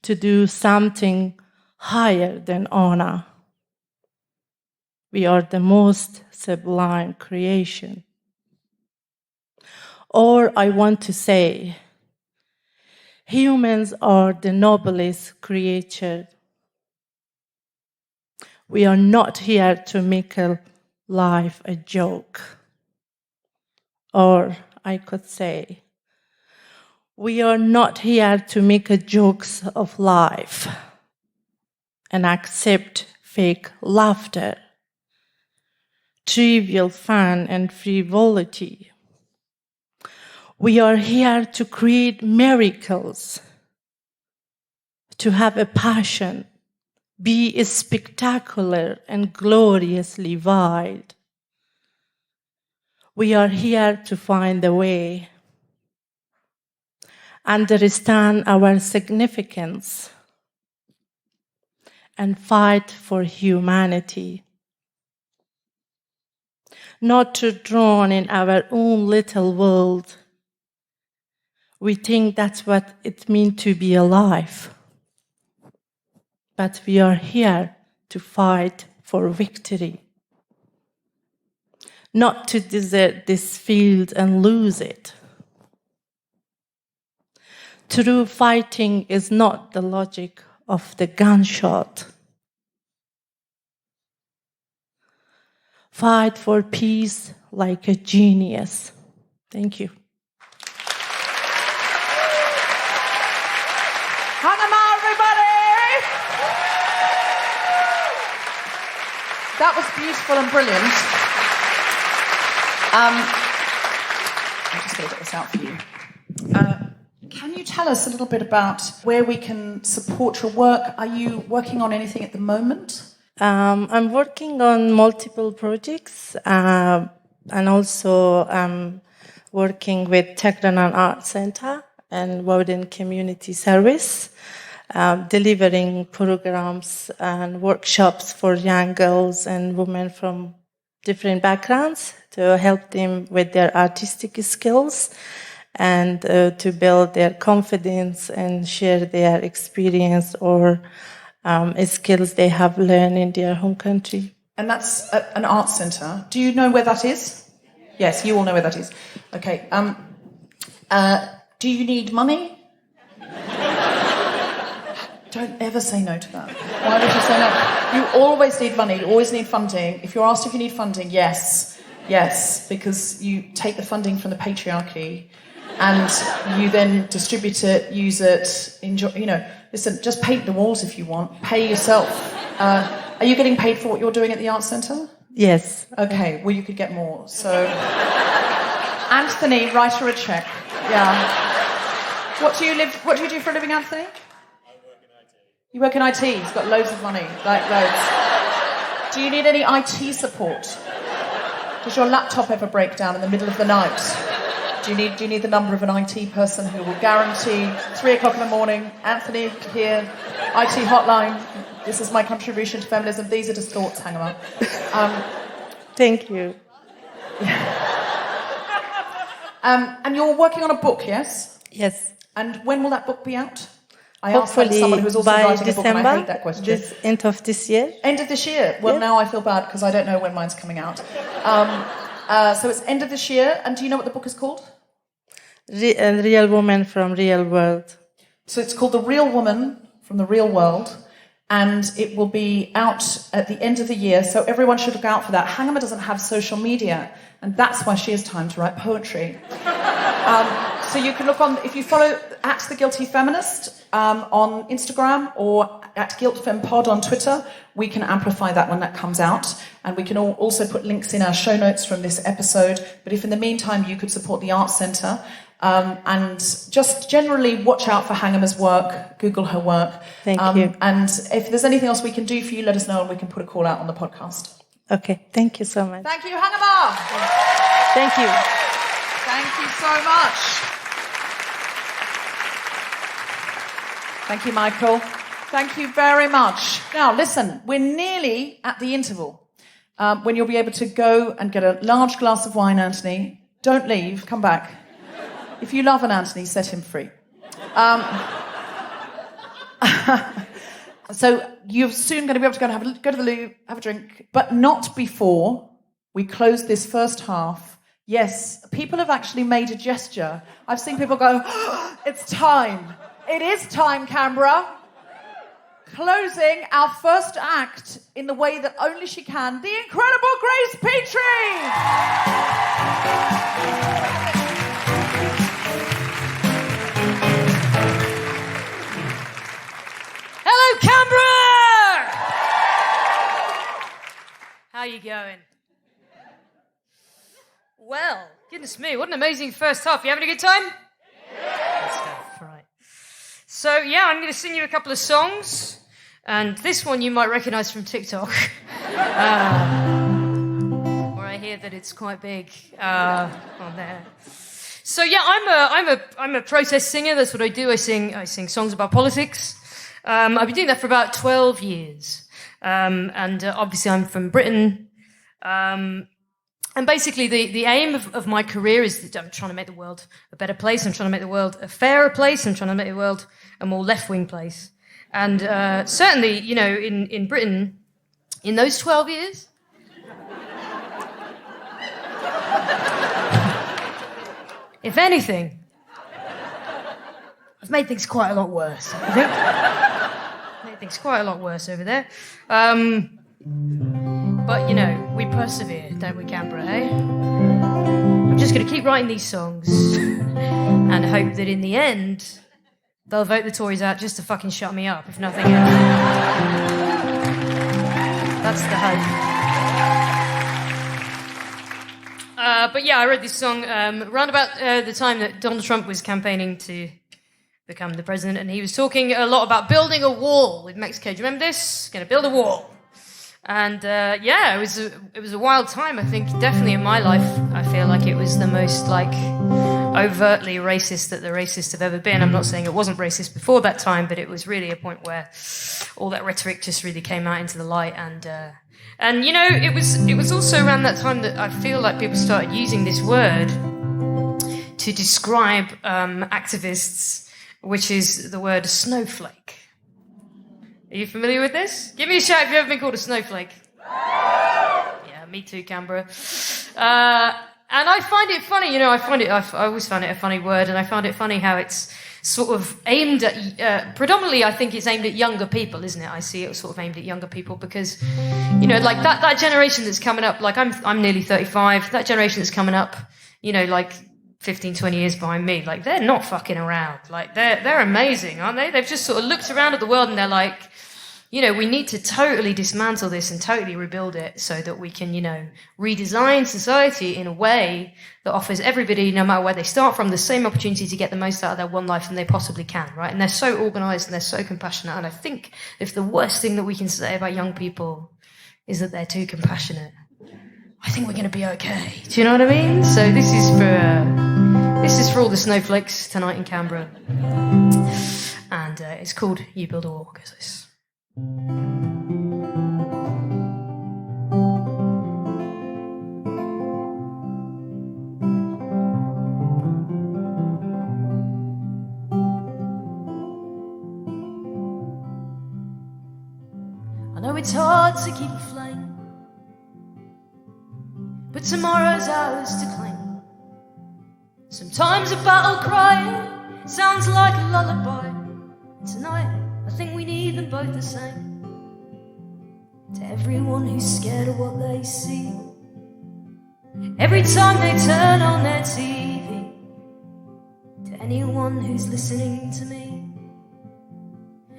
[SPEAKER 9] to do something higher than honor. We are the most sublime creation. Or I want to say, humans are the noblest creature. We are not here to make life a joke. Or I could say, we are not here to make jokes of life and accept fake laughter, trivial fun and frivolity. We are here to create miracles, to have a passion, be spectacular and gloriously wide. We are here to find a way, understand our significance, and fight for humanity. Not to drown in our own little world. We think that's what it means to be alive. But we are here to fight for victory. Not to desert this field and lose it. True fighting is not the logic of the gunshot. Fight for peace like a genius. Thank you.
[SPEAKER 1] Hangama, everybody! That was beautiful and brilliant. I'm just going to get this out for you. Can you tell us a little bit about where we can support your work? Are you working on anything at the moment?
[SPEAKER 9] I'm working on multiple projects and also working with Tehran Art Center and Woden Community Service, delivering programs and workshops for young girls and women from different backgrounds to help them with their artistic skills and to build their confidence and share their experience or skills they have learned in their home country.
[SPEAKER 1] And that's an art centre. Do you know where that is? Yes, you all know where that is. Okay. Do you need money? Don't ever say no to that. Why would you say no? You always need money. You always need funding. If you're asked if you need funding, yes, because you take the funding from the patriarchy and you then distribute it, use it, enjoy. Listen, just paint the walls if you want. Pay yourself. Are you getting paid for what you're doing at the art centre?
[SPEAKER 9] Yes.
[SPEAKER 1] Okay. Well, you could get more. So, Anthony, write her a check. Yeah. What do you do for a living, Anthony? You work in IT. He's got loads of money, like loads. Do you need any IT support? Does your laptop ever break down in the middle of the night? Do you need the number of an IT person who will guarantee 3 o'clock in the morning, Anthony here, IT hotline, this is my contribution to feminism, these are just thoughts, Hangama.
[SPEAKER 9] Thank you.
[SPEAKER 1] And you're working on a book, yes?
[SPEAKER 9] Yes.
[SPEAKER 1] And when will that book be out? I asked that as
[SPEAKER 9] Hopefully
[SPEAKER 1] someone who's also
[SPEAKER 9] by
[SPEAKER 1] writing a book, and I
[SPEAKER 9] December,
[SPEAKER 1] hate that question.
[SPEAKER 9] this end of this year.
[SPEAKER 1] End of this year? Well,
[SPEAKER 9] Yeah.
[SPEAKER 1] now I feel bad because I don't know when mine's coming out. So it's end of this year. And do you know what the book is called?
[SPEAKER 9] Real woman from real world.
[SPEAKER 1] So it's called The Real Woman from the Real World. And it will be out at the end of the year. So everyone should look out for that. Hangama doesn't have social media. And that's why she has time to write poetry. So you can look on, if you follow @TheGuiltyFeminist on Instagram or @GuiltFemPod on Twitter, we can amplify that when that comes out. And we can also put links in our show notes from this episode. But if in the meantime you could support the Arts Centre and just generally watch out for Hangama's work, Google her work.
[SPEAKER 9] Thank you.
[SPEAKER 1] And if there's anything else we can do for you, let us know and we can put a call out on the podcast.
[SPEAKER 9] Okay, thank you so much.
[SPEAKER 1] Thank you, Hangama.
[SPEAKER 9] Thank you.
[SPEAKER 1] Thank you so much. Thank you, Michael. Thank you very much. Now, listen, we're nearly at the interval when you'll be able to go and get a large glass of wine, Anthony. Don't leave, come back. If you love an Anthony, set him free. So you're soon going to be able to go to the loo, have a drink, but not before we close this first half. Yes, people have actually made a gesture. I've seen people go, oh, it's time. It is time, Canberra. Closing our first act in the way that only she can, the incredible Grace Petrie!
[SPEAKER 4] Hello, Canberra! How you going? Well, goodness me, what an amazing first half. You having a good time? Good stuff, right. So, yeah, I'm going to sing you a couple of songs. And this one you might recognise from TikTok. Where I hear that it's quite big on there. So, yeah, I'm a protest singer. That's what I do. I sing songs about politics. I've been doing that for about 12 years. And obviously I'm from Britain. And basically the aim of my career is that I'm trying to make the world a better place. I'm trying to make the world a fairer place. I'm trying to make the world a more left-wing place. And certainly, you know, in Britain, in those 12 years, if anything, I've made things quite a lot worse, I think. Made things quite a lot worse over there. But, you know, we persevere, don't we, Canberra, eh? I'm just going to keep writing these songs and hope that in the end, they'll vote the Tories out just to fucking shut me up, if nothing else. That's the hope. But yeah, I wrote this song around about the time that Donald Trump was campaigning to become the president, and he was talking a lot about building a wall with Mexico. Do you remember this? Going to build a wall. And yeah, it was a wild time. I think definitely in my life, I feel like it was the most like overtly racist that the racists have ever been. I'm not saying it wasn't racist before that time, but it was really a point where all that rhetoric just really came out into the light. And you know, it was also around that time that I feel like people started using this word to describe activists, which is the word snowflake. Are you familiar with this? Give me a shout if you've ever been called a snowflake. Yeah, me too, Canberra. And I find it funny, you know, I always find it a funny word, and I find it funny how it's sort of aimed at, predominantly I think it's aimed at younger people, isn't it? I see it sort of aimed at younger people because, you know, like that generation that's coming up, like I'm nearly 35, that generation that's coming up, you know, like 15, 20 years behind me, like they're not fucking around. Like they're amazing, aren't they? They've just sort of looked around at the world and they're like, you know, we need to totally dismantle this and totally rebuild it so that we can, you know, redesign society in a way that offers everybody, no matter where they start from, the same opportunity to get the most out of their one life than they possibly can, right? And they're so organised and they're so compassionate. And I think if the worst thing that we can say about young people is that they're too compassionate, I think we're going to be okay. Do you know what I mean? So this is for all the snowflakes tonight in Canberra. And it's called You Build a Wall, because it's... it's hard to keep a flame, but tomorrow's ours to claim. Sometimes a battle cry sounds like a lullaby. Tonight, I think we need them both the same. To everyone who's scared of what they see, every time they turn on their TV, to anyone who's listening to me,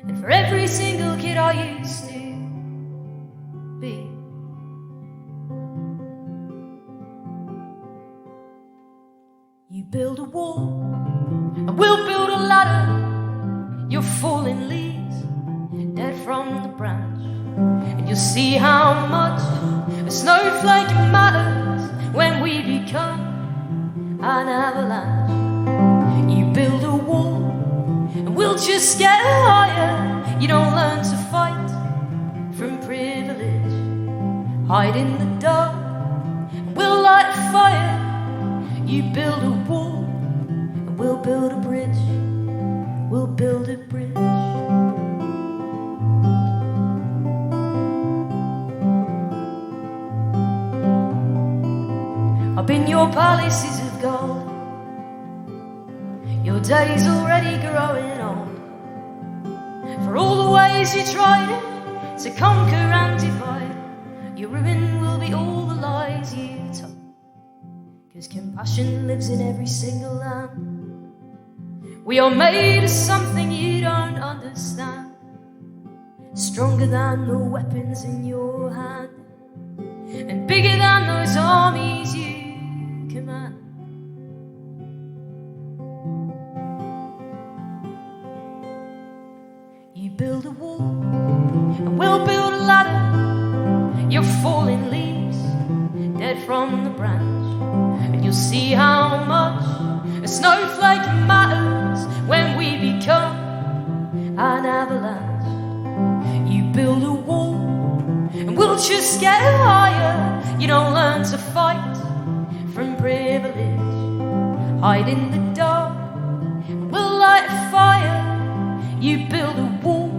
[SPEAKER 4] and for every single kid I used to be. You build a wall, and we'll build a ladder. You're falling leaves, dead from the branch, and you'll see how much a snowflake matters when we become an avalanche. You build a wall, and we'll just get higher. You don't learn to fight from privilege. Hide in the dark, and we'll light a fire. You build a wall, and we'll build a bridge. We'll build a bridge. Up in your palaces of gold, your days already growing old. For all the ways you tried it to conquer and divide, your ruin will be all the lies you told. 'Cause compassion lives in every single land. We are made of something you don't understand, stronger than the weapons in your hand, and bigger than those armies you command. You build a wall, and we'll build a ladder. You're falling leaves, dead from the branch, and you'll see how much a snowflake matters when we become an avalanche. You build a wall, and we'll just get higher. You don't learn to fight from privilege. Hide in the dark, and we'll light a fire. You build a wall,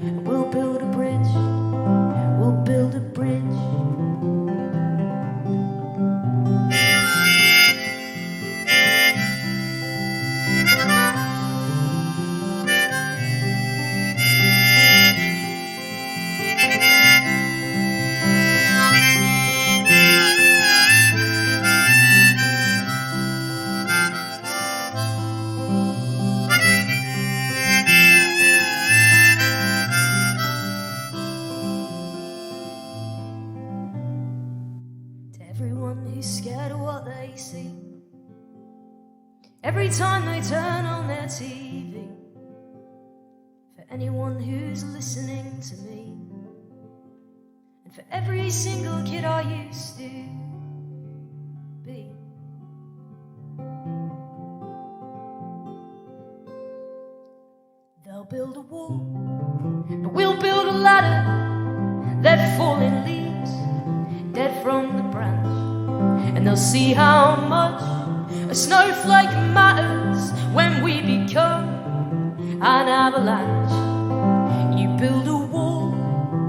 [SPEAKER 4] and we'll build a bridge. We'll build a bridge. Every time they turn on their TV, for anyone who's listening to me, and for every single kid I used to be. They'll build a wall, but we'll build a ladder. They're falling leaves, dead from the branch, and they'll see how much a snowflake matters when we become an avalanche. You build a wall,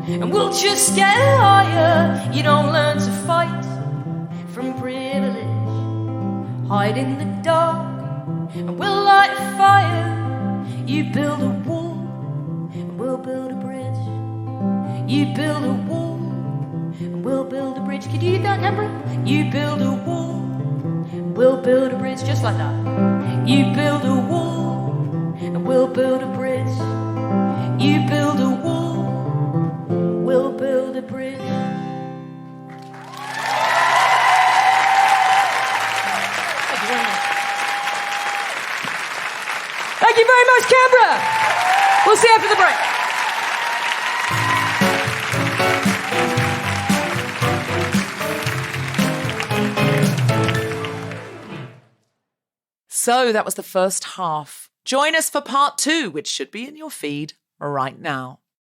[SPEAKER 4] and we'll just get higher. You don't learn to fight from privilege. Hide in the dark, and we'll light a fire. You build a wall, and we'll build a bridge. You build a wall, and we'll build a bridge. Can you do that, Canberra? You build a wall, we'll build a bridge, just like that. You build a wall, and we'll build a bridge. You build a wall, we'll build a bridge. Thank you very much. Thank you very much, Canberra. We'll see you after the break.
[SPEAKER 10] So that was the first half. Join us for part 2, which should be in your feed right now.